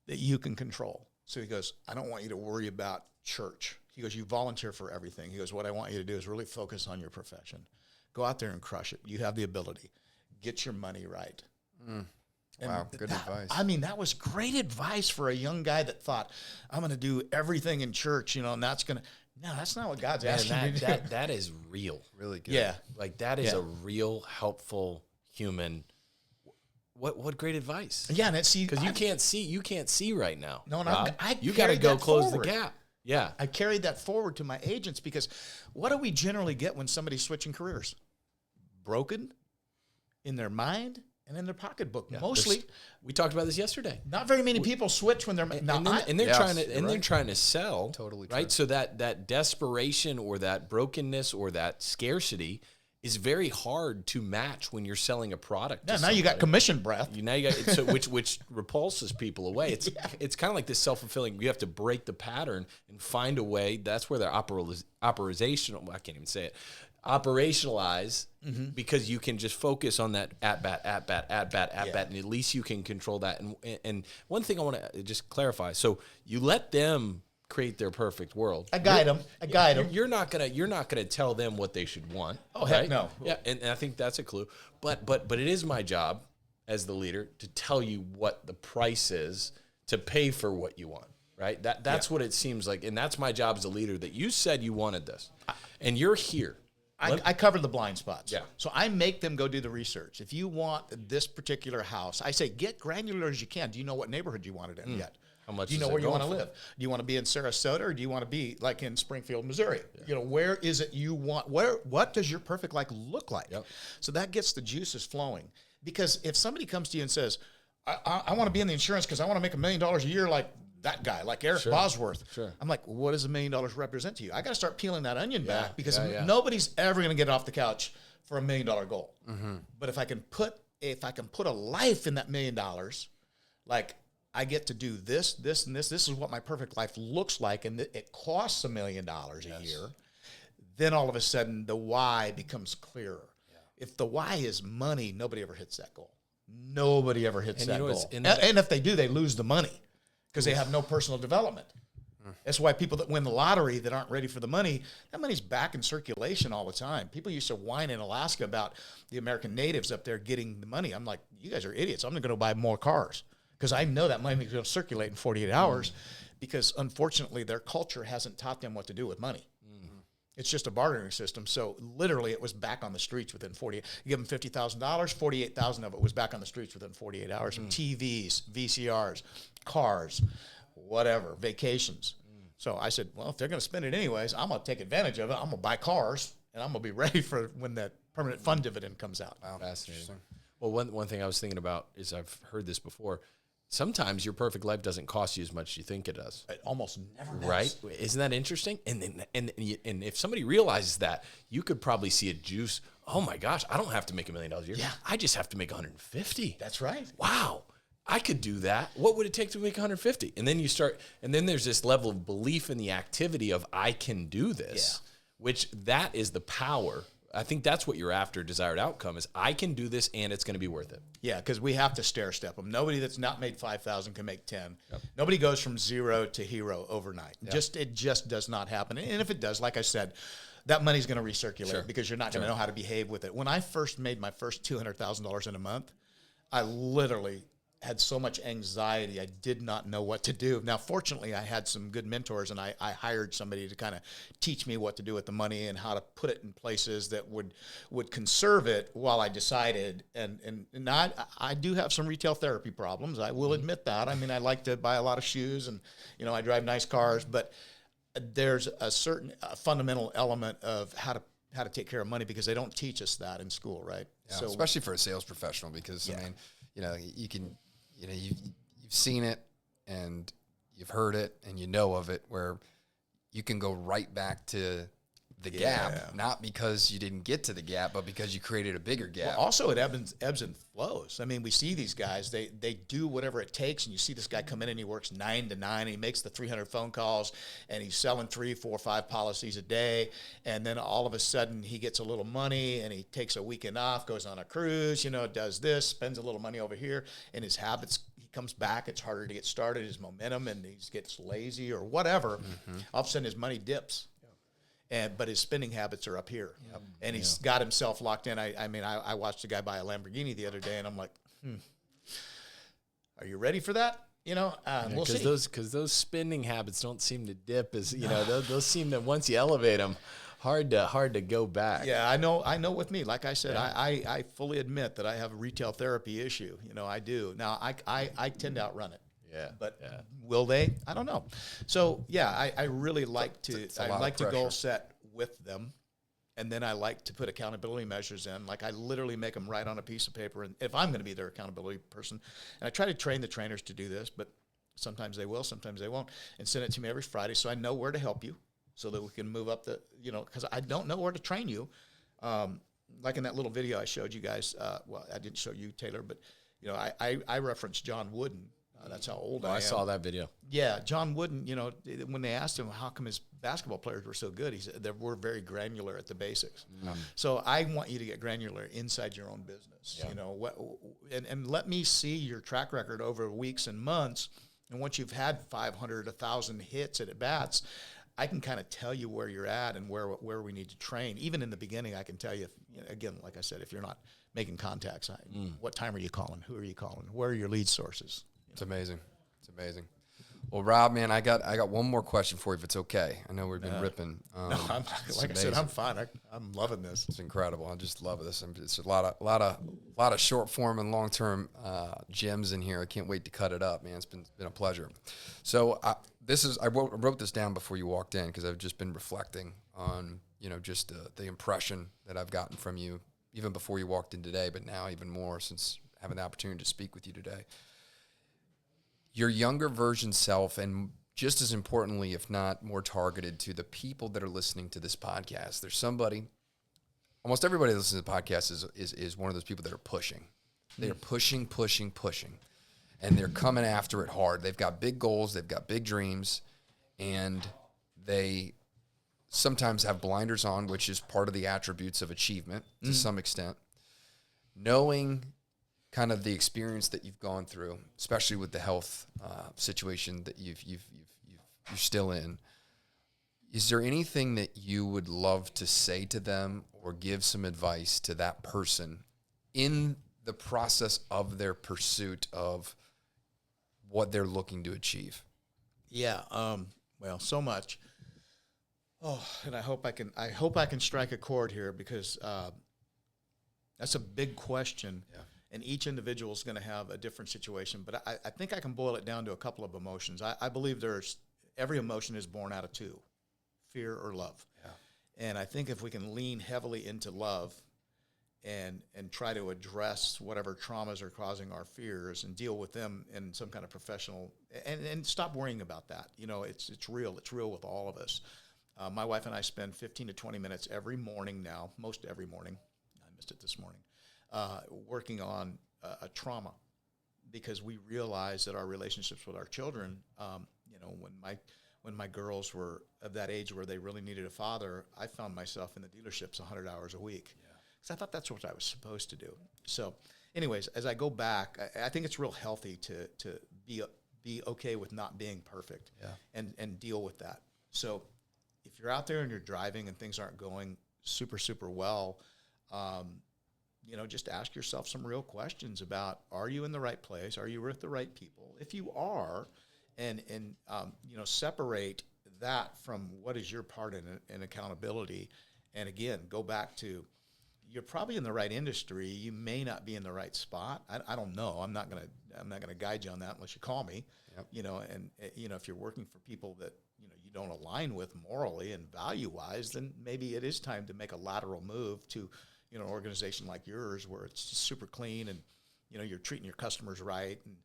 that you can control. So he goes, I don't want you to worry about church. He goes, you volunteer for everything. He goes, what I want you to do is really focus on your profession. Go out there and crush it. You have the ability. Get your money right. Wow, good advice. I mean, that was great advice for a young guy that thought, I'm going to do everything in church, and that's going to. No, that's not what God's asking me to do. That is real. Really good. Yeah. Like that is a real, helpful human. What great advice. Yeah, and it's because you can't see right now. No, and you got to go close the gap. Yeah. I carried that forward to my agents because what do we generally get when somebody's switching careers? Broken in their mind and in their pocketbook. Yeah, mostly. We talked about this yesterday. Not very many people switch when they're they're trying to sell. Totally true. Right. So that desperation or that brokenness or that scarcity is very hard to match when you're selling a product. Yeah, now you got commission breath. Which repulses people away. It's kind of like this self-fulfilling. You have to break the pattern and find a way. That's where they're operational. I can't even say it. Operationalize because you can just focus on that at bat, and at least you can control that. And one thing I want to just clarify. So you let them create their perfect world. I guide them. You're not gonna tell them what they should want. Oh, heck no. Yeah, and I think that's a clue. But it is my job as the leader to tell you what the price is to pay for what you want. Right? That's what it seems like, and that's my job as a leader. That you said you wanted this, and you're here. I cover the blind spots. Yeah. So I make them go do the research. If you want this particular house, I say get granular as you can. Do you know what neighborhood you want it in yet? How much do you know where you want to live? Do you want to be in Sarasota or do you want to be like in Springfield, Missouri? Yeah. Where is it you want? What does your perfect life look like? Yep. So that gets the juices flowing. Because if somebody comes to you and says, I want to be in the insurance because I want to make $1 million a year like that guy, like Eric Bosworth. Sure. I'm like, well, what does $1 million represent to you? I got to start peeling that onion back because yeah. nobody's ever going to get off the couch for $1 million goal. But if I can put a life in that $1 million, like I get to do this, this, and this. This is what my perfect life looks like, and it costs $1 million a year. Then all of a sudden, the why becomes clearer. Yeah. If the why is money, nobody ever hits that goal. Nobody ever hits that goal. And if they do, they lose the money because they have no personal development. That's why people that win the lottery that aren't ready for the money, that money's back in circulation all the time. People used to whine in Alaska about the American natives up there getting the money. I'm like, you guys are idiots. I'm going to go buy more cars because I know that money is going to circulate in 48 hours because, unfortunately, their culture hasn't taught them what to do with money. It's just a bartering system. So literally it was back on the streets within 48. You give them $50,000, 48,000 of it was back on the streets within 48 hours. TVs, VCRs, cars, whatever, vacations. So I said, well, if they're going to spend it anyways, I'm going to take advantage of it. I'm going to buy cars, and I'm going to be ready for when that permanent fund dividend comes out. Wow. Fascinating. Well, one thing I was thinking about is I've heard this before. Sometimes your perfect life doesn't cost you as much as you think it does. It almost never does. Right? Isn't that interesting? And if somebody realizes that, you could probably see a juice. Oh my gosh, I don't have to make $1 million a year. Yeah. I just have to make 150. That's right. Wow. I could do that. What would it take to make 150? And then then there's this level of belief in the activity of I can do this, which that is the power. I think that's what you're after, desired outcome, is I can do this and it's going to be worth it. Yeah, because we have to stair step them. Nobody that's not made 5,000 can make 10. Yep. Nobody goes from zero to hero overnight. Yep. It just does not happen. And if it does, like I said, that money's going to recirculate because you're not going to know how to behave with it. When I first made my first $200,000 in a month, I literally had so much anxiety, I did not know what to do. Now, fortunately, I had some good mentors, and I hired somebody to kind of teach me what to do with the money and how to put it in places that would conserve it while I decided. And I do have some retail therapy problems. I will admit that. I mean, I like to buy a lot of shoes, and I drive nice cars, but there's a certain fundamental element of how to take care of money because they don't teach us that in school, right? Yeah, so, especially for a sales professional, because I mean, you can. You've seen it and you've heard it and you know of it, where you can go right back to the gap, not because you didn't get to the gap, but because you created a bigger gap. Well, also, it ebbs and flows. I mean, we see these guys, they do whatever it takes, and you see this guy come in and he works 9 to 9, and he makes the 300 phone calls, and he's selling 3, 4, 5 policies a day, and then all of a sudden he gets a little money, and he takes a weekend off, goes on a cruise, does this, spends a little money over here, and his habits, he comes back, it's harder to get started, his momentum, and he gets lazy or whatever. All of a sudden his money dips. But his spending habits are up here, and he's got himself locked in. I watched a guy buy a Lamborghini the other day, and I'm like, are you ready for that? We'll see. Because those spending habits don't seem to dip as those seem to, once you elevate them, hard to go back. Yeah, I know. With me, like I said, I fully admit that I have a retail therapy issue. I do. Now I tend to outrun it. Yeah. But will they? I don't know. So I really like to goal set with them, and then I like to put accountability measures in. Like I literally make them write on a piece of paper, and if I'm going to be their accountability person, and I try to train the trainers to do this, but sometimes they will, sometimes they won't, and send it to me every Friday so I know where to help you, so that we can move up because I don't know where to train you. Like in that little video I showed you guys. Well, I didn't show you, Taylor, but I referenced John Wooden. That's how old I am. I saw that video. Yeah, John Wooden, when they asked him how come his basketball players were so good, he said they were very granular at the basics. So I want you to get granular inside your own business. Yeah. And let me see your track record over weeks and months. And once you've had 500, 1,000 hits at bats, I can kind of tell you where you're at and where we need to train. Even in the beginning, I can tell you, again, like I said, if you're not making contacts, what time are you calling? Who are you calling? Where are your lead sources? It's amazing. It's amazing. Well, Rob, man, I got one more question for you, if it's okay. I know we've been ripping. No, like I said, I'm fine. I'm loving this. It's incredible. I just love this. It's a lot of short form and long term gems in here. I can't wait to cut it up, man. It's been a pleasure. So I wrote this down before you walked in because I've just been reflecting on just the impression that I've gotten from you even before you walked in today, but now even more since having the opportunity to speak with you today. your younger version self, and just as importantly, if not more targeted to the people that are listening to this podcast. There's somebody, almost everybody that listens to the podcast is one of those people that are pushing. They are pushing, and they're coming after it hard. They've got big goals, they've got big dreams, and they sometimes have blinders on, which is part of the attributes of achievement to some extent. Knowing kind of the experience that you've gone through, especially with the health situation that you're still in, is there anything that you would love to say to them or give some advice to that person in the process of their pursuit of what they're looking to achieve? Yeah. Well, so much. Oh, and I hope I can strike a chord here, because that's a big question. Yeah. And each individual is going to have a different situation. But I think I can boil it down to a couple of emotions. I believe every emotion is born out of two, fear or love. Yeah. And I think if we can lean heavily into love and try to address whatever traumas are causing our fears and deal with them in some kind of professional, and stop worrying about that. You know, it's real. It's real with all of us. My wife and I spend 15 to 20 minutes every morning now, most every morning. I missed it this morning. Working on a trauma, because we realize that our relationships with our children, when my girls were of that age where they really needed a father, I found myself in the dealerships 100 hours a week. Yeah. Because I thought that's what I was supposed to do. So anyways, as I go back, I think it's real healthy to be okay with not being perfect. Yeah. and deal with that. So if you're out there and you're driving and things aren't going super, super well, just ask yourself some real questions about, are you in the right place? Are you with the right people? If you are, and separate that from what is your part in accountability. And again, go back to, you're probably in the right industry. You may not be in the right spot. I don't know. I'm not gonna guide you on that unless you call me. Yep. And if you're working for people that you don't align with morally and value wise, then maybe it is time to make a lateral move to an organization like yours, where it's super clean and you're treating your customers right, and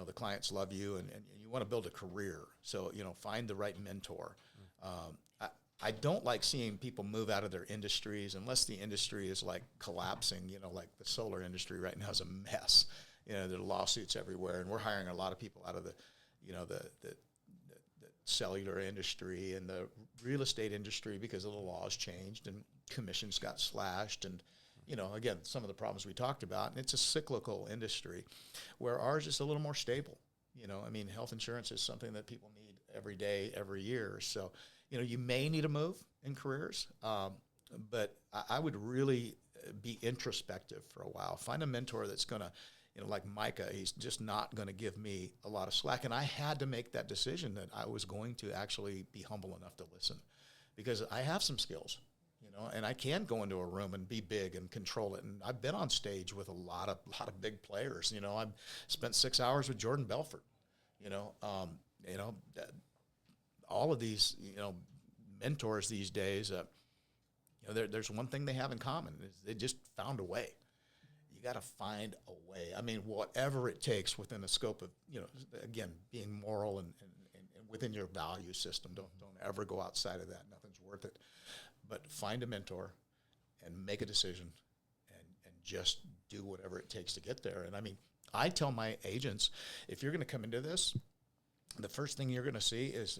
the clients love you, and you want to build a career. So find the right mentor. I don't like seeing people move out of their industries unless the industry is like collapsing. Like the solar industry right now is a mess. There are lawsuits everywhere, and we're hiring a lot of people out of the cellular industry and the real estate industry because of the laws changed and commissions got slashed, and again, some of the problems we talked about. And it's a cyclical industry, where ours is a little more stable. Health insurance is something that people need every day, every year. So you may need a move in careers, but I would really be introspective for a while. Find a mentor that's going to, like Micah, he's just not going to give me a lot of slack. And I had to make that decision that I was going to actually be humble enough to listen, because I have some skills, and I can go into a room and be big and control it. And I've been on stage with a lot of big players. I've spent 6 hours with Jordan Belfort, all of these, mentors these days, there's one thing they have in common, is they just found a way. You got to find a way. Whatever it takes within the scope of, again, being moral and within your value system. Don't ever go outside of that. Nothing's worth it. But find a mentor and make a decision and just do whatever it takes to get there. And I tell my agents, if you're going to come into this, the first thing you're going to see is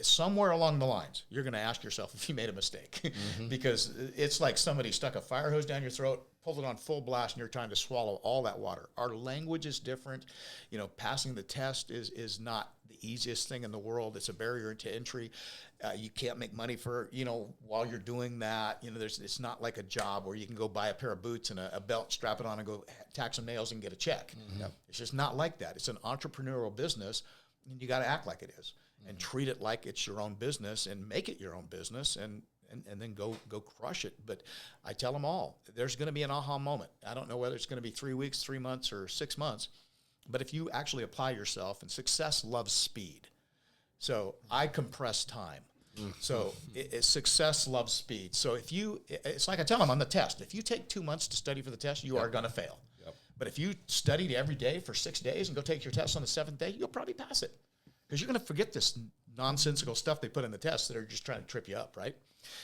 somewhere along the lines, you're going to ask yourself if you made a mistake. Mm-hmm. Because it's like somebody stuck a fire hose down your throat, pulled it on full blast, and you're trying to swallow all that water. Our language is different. Passing the test is not the easiest thing in the world. It's a barrier to entry. You can't make money for, while you're doing that. It's not like a job where you can go buy a pair of boots and a belt, strap it on, and go tack some nails and get a check. Mm-hmm. It's just not like that. It's an entrepreneurial business. And you got to act like it is, and treat it like it's your own business, and make it your own business, and then go crush it. But I tell them all, there's going to be an aha moment. I don't know whether it's going to be 3 weeks, 3 months, or 6 months, but if you actually apply yourself, and success loves speed. So I compress time. So success loves speed. So it's like I tell them on the test, if you take 2 months to study for the test, you are going to fail. Yep. But if you studied every day for 6 days and go take your test on the 7th day, you'll probably pass it. Because you're going to forget this nonsensical stuff they put in the tests that are just trying to trip you up, right?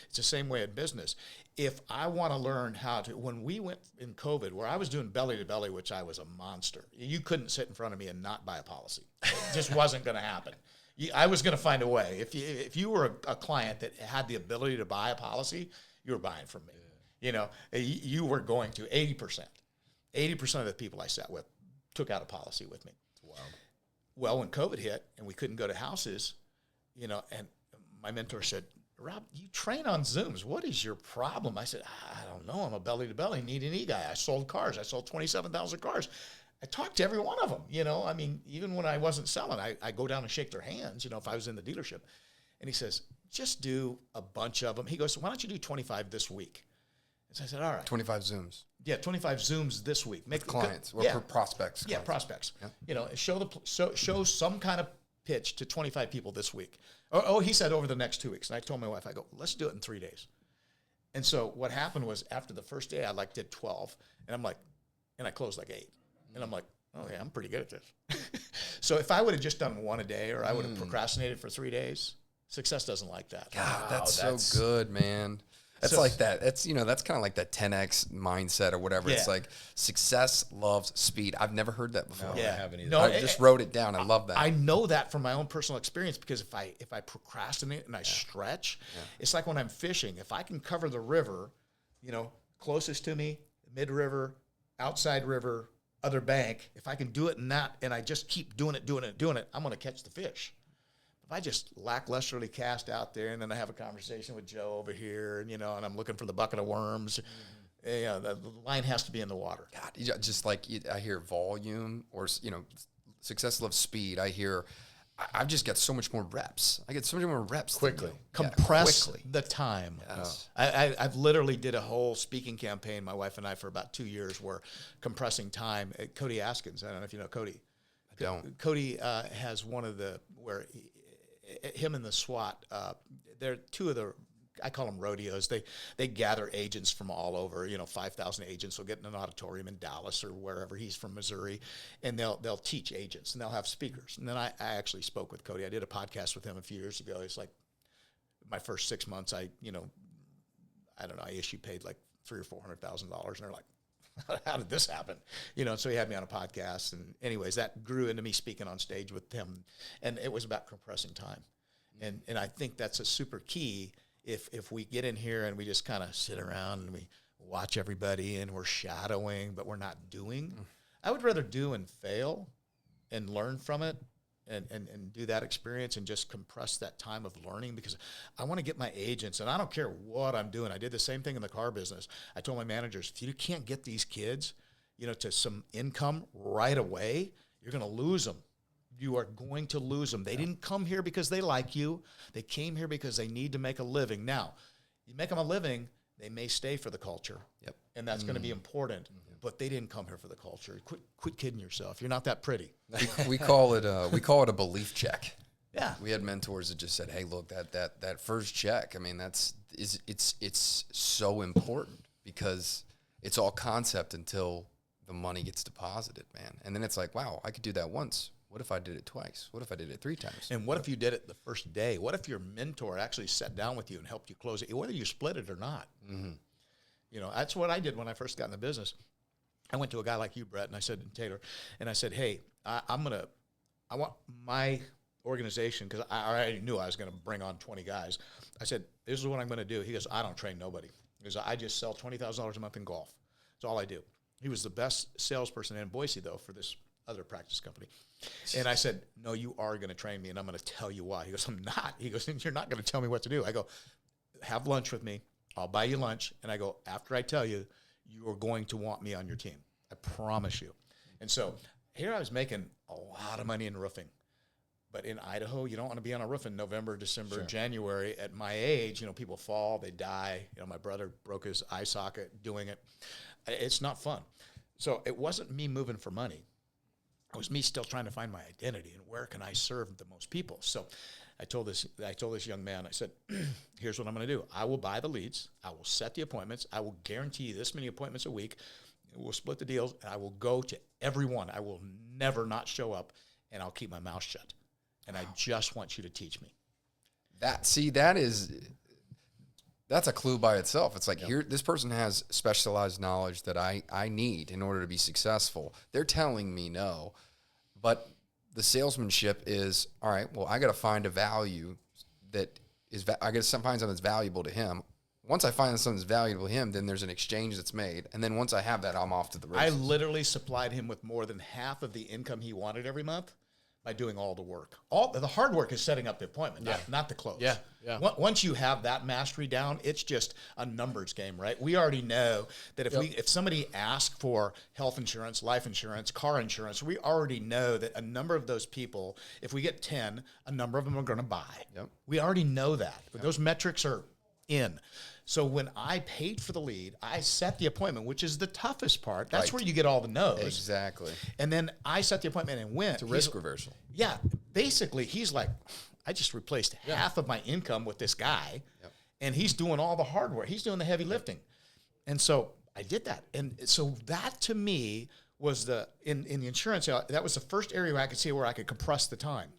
It's the same way in business. If I want to learn how to, when we went in COVID, where I was doing belly to belly, which I was a monster, you couldn't sit in front of me and not buy a policy. It just wasn't going to happen. I was going to find a way. If you were a client that had the ability to buy a policy, you were buying from me. Yeah. You know, you were going to 80%. 80% of the people I sat with took out a policy with me. Wow. Well, when COVID hit and we couldn't go to houses, you know, and my mentor said, Rob, you train on Zooms. What is your problem? I said, I don't know. I'm a belly-to-belly need an E guy. I sold cars. I sold 27,000 cars. I talked to every one of them, you know. I mean, even when I wasn't selling, I go down and shake their hands, you know, if I was in the dealership. And he says, just do a bunch of them. He goes, why don't you do 25 this week? And so I said, all right. 25 Zooms. Yeah, 25 Zooms this week. Make clients or prospects. Yeah, prospects. Yeah. You know, show some kind of pitch to 25 people this week. Oh, he said over the next 2 weeks. And I told my wife, I go, let's do it in 3 days. And so what happened was after the first day, I did 12. And I'm like, and I closed 8. And I'm like, oh yeah, I'm pretty good at this. So if I would have just done one a day, or I would have procrastinated for 3 days, success doesn't like that. God, that's so good, man. That's like that. That's, you know, that's kind of like that 10X mindset or whatever. Yeah. It's like success loves speed. I've never heard that before. No, I haven't either. No, I just wrote it down. I love that. I know that from my own personal experience, because if I procrastinate and I stretch, it's like when I'm fishing. If I can cover the river, you know, closest to me, mid-river, outside river, other bank, if I can do it in that, and I just keep doing it, I'm going to catch the fish. If I just lacklusterly cast out there, and then I have a conversation with Joe over here, and, you know, and I'm looking for the bucket of worms, you know, the line has to be in the water. God, just like I hear volume, or, you know, success loves speed. I hear, I've just got so much more reps. I get so much more reps. Quickly. Compress the time. Yes. I've literally did a whole speaking campaign, my wife and I, for about 2 years, where compressing time. Cody Askins, I don't know if you know Cody. I don't. Cody has one of the, where him and the SWAT, they're two of the, I call them rodeos. They gather agents from all over. You know, 5,000 agents will get in an auditorium in Dallas or wherever. He's from Missouri, and they'll teach agents, and they'll have speakers. And then I actually spoke with Cody. I did a podcast with him a few years ago. It's like my first 6 months. I don't know. I paid like $300,000 or $400,000, and they're like, how did this happen? You know, so he had me on a podcast, and anyways, that grew into me speaking on stage with him, and it was about compressing time, and I think that's a super key. If we get in here and we just kind of sit around and we watch everybody and we're shadowing, but we're not doing, I would rather do and fail and learn from it, and do that experience and just compress that time of learning, because I want to get my agents, and I don't care what I'm doing. I did the same thing in the car business. I told my managers, if you can't get these kids, you know, to some income right away, you're going to lose them. You are going to lose them. They didn't come here because they like you. They came here because they need to make a living. Now, you make them a living, they may stay for the culture. Yep. And that's going to be important. But they didn't come here for the culture. Quit kidding yourself. You're not that pretty. We call it a belief check. Yeah. We had mentors that just said, "Hey, look, that first check. I mean, it's so important, because it's all concept until the money gets deposited, man. And then it's like, wow, I could do that once. What if I did it twice? What if I did it 3 times? And what if you did it the first day? What if your mentor actually sat down with you and helped you close it, whether you split it or not? Mm-hmm. You know, that's what I did when I first got in the business. I went to a guy like you, Brett, and I said, Taylor, and I said, hey, I want my organization, because I already knew I was going to bring on 20 guys. I said, this is what I'm going to do. He goes, I don't train nobody. He goes, I just sell $20,000 a month in golf. That's all I do. He was the best salesperson in Boise, though, for this other practice company. And I said, no, you are going to train me, and I'm going to tell you why. He goes, I'm not. He goes, you're not going to tell me what to do. I go, have lunch with me. I'll buy you lunch. And I go, after I tell you, you are going to want me on your team. I promise you. And so here I was making a lot of money in roofing. But in Idaho, you don't want to be on a roof in November, December, January. At my age, you know, people fall, they die. You know, my brother broke his eye socket doing it. It's not fun. So it wasn't me moving for money. It was me still trying to find my identity and where can I serve the most people. So I told this young man, I said, here's what I'm going to do. I will buy the leads. I will set the appointments. I will guarantee you this many appointments a week. We'll split the deals, and I will go to every one. I will never not show up, and I'll keep my mouth shut. And I just want you to teach me. That's a clue by itself. It's like, here, this person has specialized knowledge that I need in order to be successful. They're telling me no, but the salesmanship is, all right, well, I got to find a value that is, I got to find something that's valuable to him. Once I find something that's valuable to him, then there's an exchange that's made. And then once I have that, I'm off to the races. I literally supplied him with more than half of the income he wanted every month by doing all the work. All the hard work is setting up the appointment, not the close. Yeah, yeah. Once you have that mastery down, it's just a numbers game, right? We already know that if somebody asks for health insurance, life insurance, car insurance, we already know that a number of those people, if we get 10, a number of them are going to buy. Yep. We already know that. But those metrics are in. So when I paid for the lead, I set the appointment, which is the toughest part. That's where you get all the no's. Exactly. And then I set the appointment and went. It's a risk reversal. Yeah. Basically, he's like, I just replaced half of my income with this guy, and he's doing all the hard work. He's doing the heavy lifting. And so I did that. And so that to me was in the insurance, that was the first area where I could see where I could compress the time.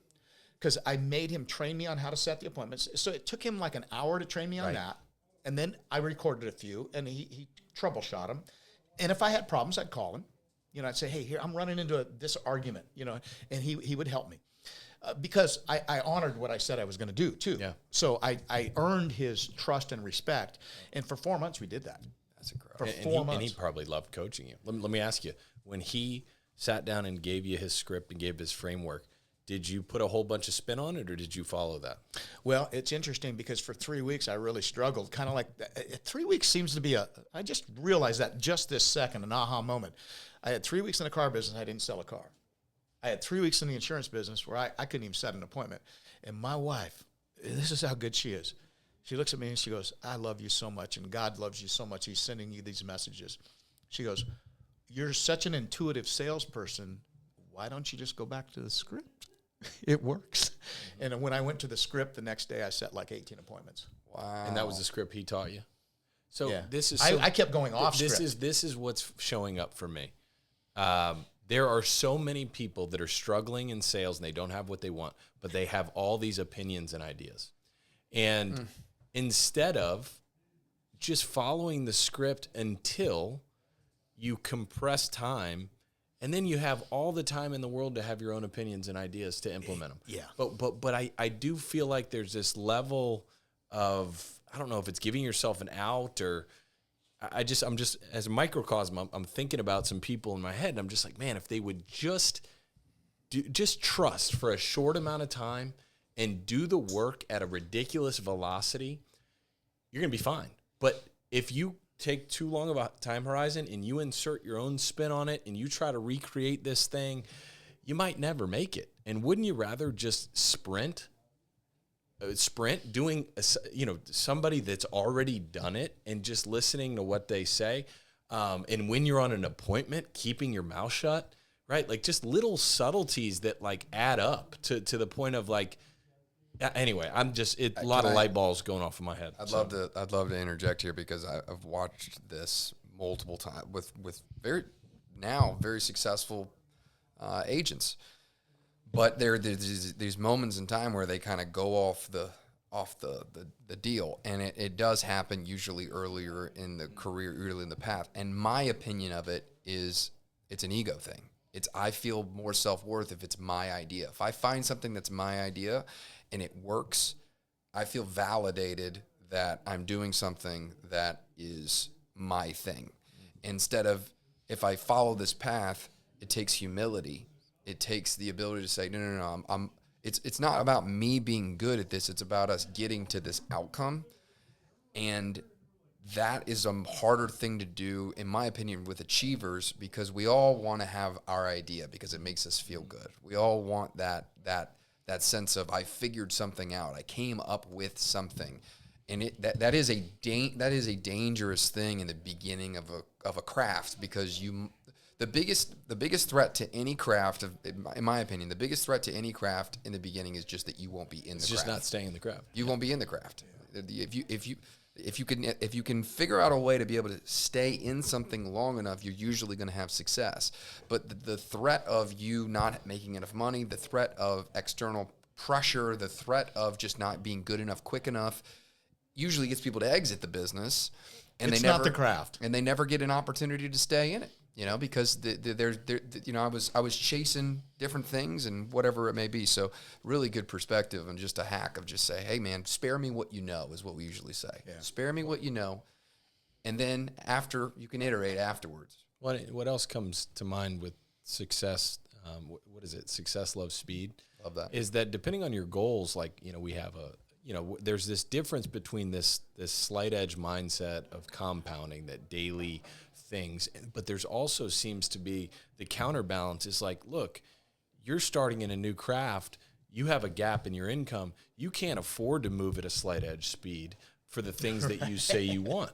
Because I made him train me on how to set the appointments. So it took him like an hour to train me on that. And then I recorded a few, and he troubleshot them. And if I had problems, I'd call him. I'd say, hey, here, I'm running into this argument, and he would help me. Because I honored what I said I was going to do, too. Yeah. So I earned his trust and respect. And for 4 months, we did that. That's incredible. For 4 months. And he probably loved coaching you. Let me ask you, when he sat down and gave you his script and gave his framework, did you put a whole bunch of spin on it, or did you follow that? Well, it's interesting because for 3 weeks, I really struggled. Kind of like 3 weeks seems to be I just realized that just this second, an aha moment. I had 3 weeks in the car business. I didn't sell a car. I had 3 weeks in the insurance business where I couldn't even set an appointment. And my wife, this is how good she is. She looks at me and she goes, I love you so much, and God loves you so much. He's sending you these messages. She goes, you're such an intuitive salesperson. Why don't you just go back to the script? It works. And when I went to the script the next day, I set like 18 appointments. Wow. And that was the script he taught you? So Yeah. this is... I kept going off script. This is what's showing up for me. There are so many people that are struggling in sales, and they don't have what they want, but they have all these opinions and ideas. And instead of just following the script until you compress time, and then you have all the time in the world to have your own opinions and ideas to implement them. Yeah. But I do feel like there's this level of, I don't know if it's giving yourself an out, or I'm just as a microcosm, I'm thinking about some people in my head, and I'm just like, man, if they would just trust for a short amount of time and do the work at a ridiculous velocity, you're going to be fine. But if you take too long of a time horizon and you insert your own spin on it and you try to recreate this thing, you might never make it. And wouldn't you rather just sprint doing, somebody that's already done it and just listening to what they say? And when you're on an appointment, keeping your mouth shut, right? Like just little subtleties that like add up to the point of like, anyway, a lot of light bulbs going off in my head. I'd love to interject here because I've watched this multiple times with very successful agents, but there's these moments in time where they kind of go off the deal, and it does happen usually earlier in the career, early in the path. And my opinion of it is it's an ego thing. I feel more self-worth if it's my idea. If I find something that's my idea and it works, I feel validated that I'm doing something that is my thing. Instead of, if I follow this path, it takes humility. It takes the ability to say, no. It's not about me being good at this. It's about us getting to this outcome. And that is a harder thing to do, in my opinion, with achievers, because we all want to have our idea because it makes us feel good. We all want that sense of, I figured something out. I came up with something. And that is a dangerous thing in the beginning of a craft, because the biggest threat to any craft, in my opinion, the biggest threat to any craft in the beginning is just that you won't be in the craft. It's just not staying in the craft. You won't be in the craft. If you if you can figure out a way to be able to stay in something long enough, you're usually going to have success. But the threat of you not making enough money, the threat of external pressure, the threat of just not being good enough, quick enough, usually gets people to exit the business. And It's they never, not the craft. and they never get an opportunity to stay in it. Because I was chasing different things and whatever it may be. So really good perspective and just a hack of just say, hey man, spare me what you know is what we usually say. Yeah. Spare me what you know, and then after you can iterate afterwards. What else comes to mind with success? What is it? Success loves speed. Love that. Is that depending on your goals? Like we have there's this difference between this slight edge mindset of compounding, that daily things, but there's also seems to be the counterbalance is like, look, you're starting in a new craft, you have a gap in your income, you can't afford to move at a slight edge speed for the things that you say you want.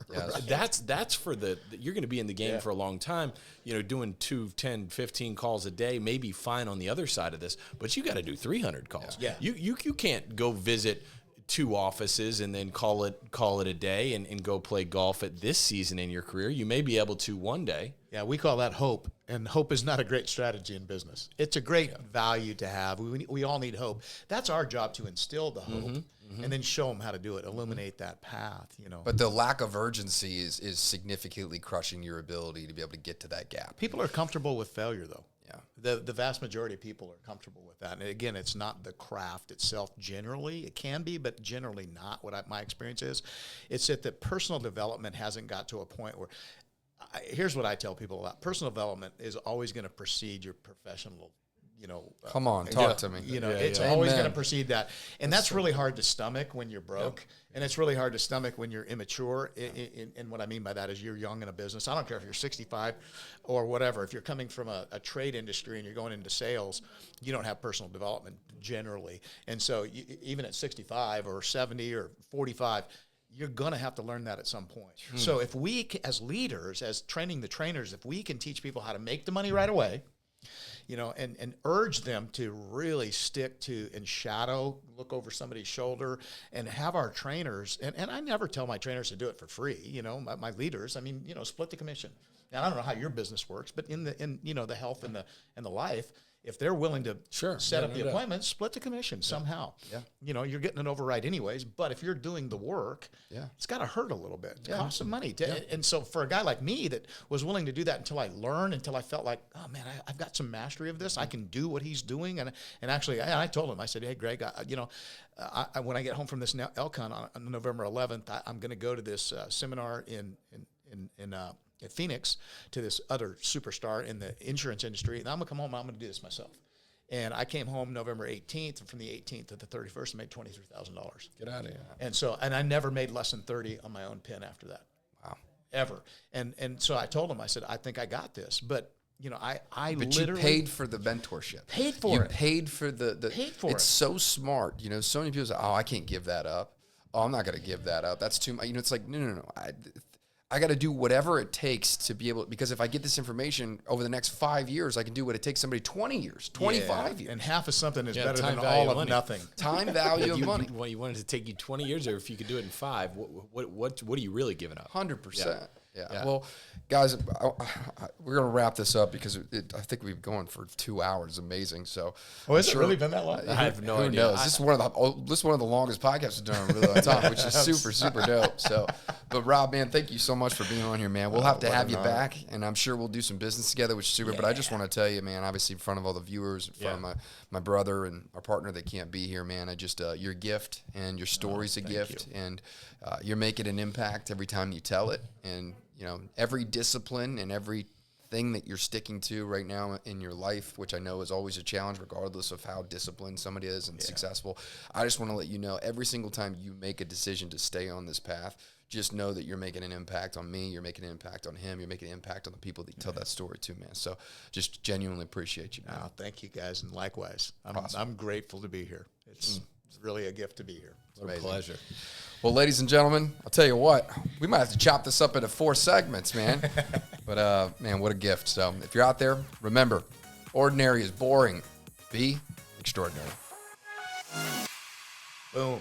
That's for you're going to be in the game for a long time, doing 2, 10, 15 calls a day, maybe fine on the other side of this, but you got to do 300 calls. Yeah. You can't go visit 2 offices and then call it a day and go play golf at this season in your career. You may be able to one day. Yeah, we call that hope, and hope is not a great strategy in business. It's a great value to have. We all need hope. That's our job, to instill the hope and then show them how to do it, illuminate that path. But the lack of urgency is significantly crushing your ability to be able to get to that gap. People are comfortable with failure, though. Yeah. The vast majority of people are comfortable with that. And again, it's not the craft itself generally. It can be, but generally not. My experience is, it's that the personal development hasn't got to a point where, here's what I tell people about. Personal development is always going to precede your professional, come on, talk to me. It's always going to precede that. And that's really hard to stomach when you're broke. Yep. And it's really hard to stomach when you're immature. And what I mean by that is you're young in a business. I don't care if you're 65 or whatever. If you're coming from a trade industry and you're going into sales, you don't have personal development generally. And so even at 65 or 70 or 45, you're going to have to learn that at some point. So if we, as leaders, as training the trainers, if we can teach people how to make the money right away, and urge them to really stick to and shadow, look over somebody's shoulder, and have our trainers, and I never tell my trainers to do it for free, my leaders, split the commission. And I don't know how your business works, but in the health and the life, if they're willing to set up the appointment, split the commission somehow. Yeah. You're getting an override anyways, but if you're doing the work, it's got to hurt a little bit. It costs some money. And so for a guy like me that was willing to do that until I felt like, oh man, I've got some mastery of this. I can do what he's doing. And actually, I told him, I said, hey, Greg, when I get home from this Elcon on November 11th, I'm going to go to this seminar in at Phoenix to this other superstar in the insurance industry, and I'm going to come home and I'm going to do this myself. And I came home November 18th, and from the 18th to the 31st, I made $23,000. Get out of here. And I never made less than 30 on my own pen after that. Wow. Ever. And so I told him, I said, I think I got this. But I but literally... you paid for the mentorship. Paid for it. You paid for the paid for it's so smart. So many people say, oh, I can't give that up. Oh, I'm not going to give that up. That's too much. It's like, no. I got to do whatever it takes to be able, because if I get this information over the next 5 years, I can do what it takes somebody 20 years, 25 years. And half of something is better than all of nothing. Time value of money. You wanted to take you 20 years, or if you could do it in 5, what are you really giving up? 100%. Yeah. Well, guys, we're going to wrap this up because I think we've gone for 2 hours. Amazing. So, has it really been that long? I have no idea. Who knows? This is one of the longest podcasts we've done in a really long time, which is super dope. So, but Rob, man, thank you so much for being on here, man. We'll have to have you back, and I'm sure we'll do some business together, which is super. But I just want to tell you, man, obviously in front of all the viewers, in front of my brother and our partner that can't be here, man, your gift and your story's a gift, and you're making an impact every time you tell it, and every discipline and everything that you're sticking to right now in your life, which I know is always a challenge regardless of how disciplined somebody is and successful. I just want to let you know, every single time you make a decision to stay on this path, just know that you're making an impact on me, you're making an impact on him, you're making an impact on the people that you tell that story to, man. So just genuinely appreciate you, man. Oh, thank you, guys, and likewise. I'm grateful to be here. It's really a gift to be here. It's a pleasure. Well, ladies and gentlemen, I'll tell you what, we might have to chop this up into 4 segments, man. But, man, what a gift. So if you're out there, remember, ordinary is boring. Be extraordinary. Boom.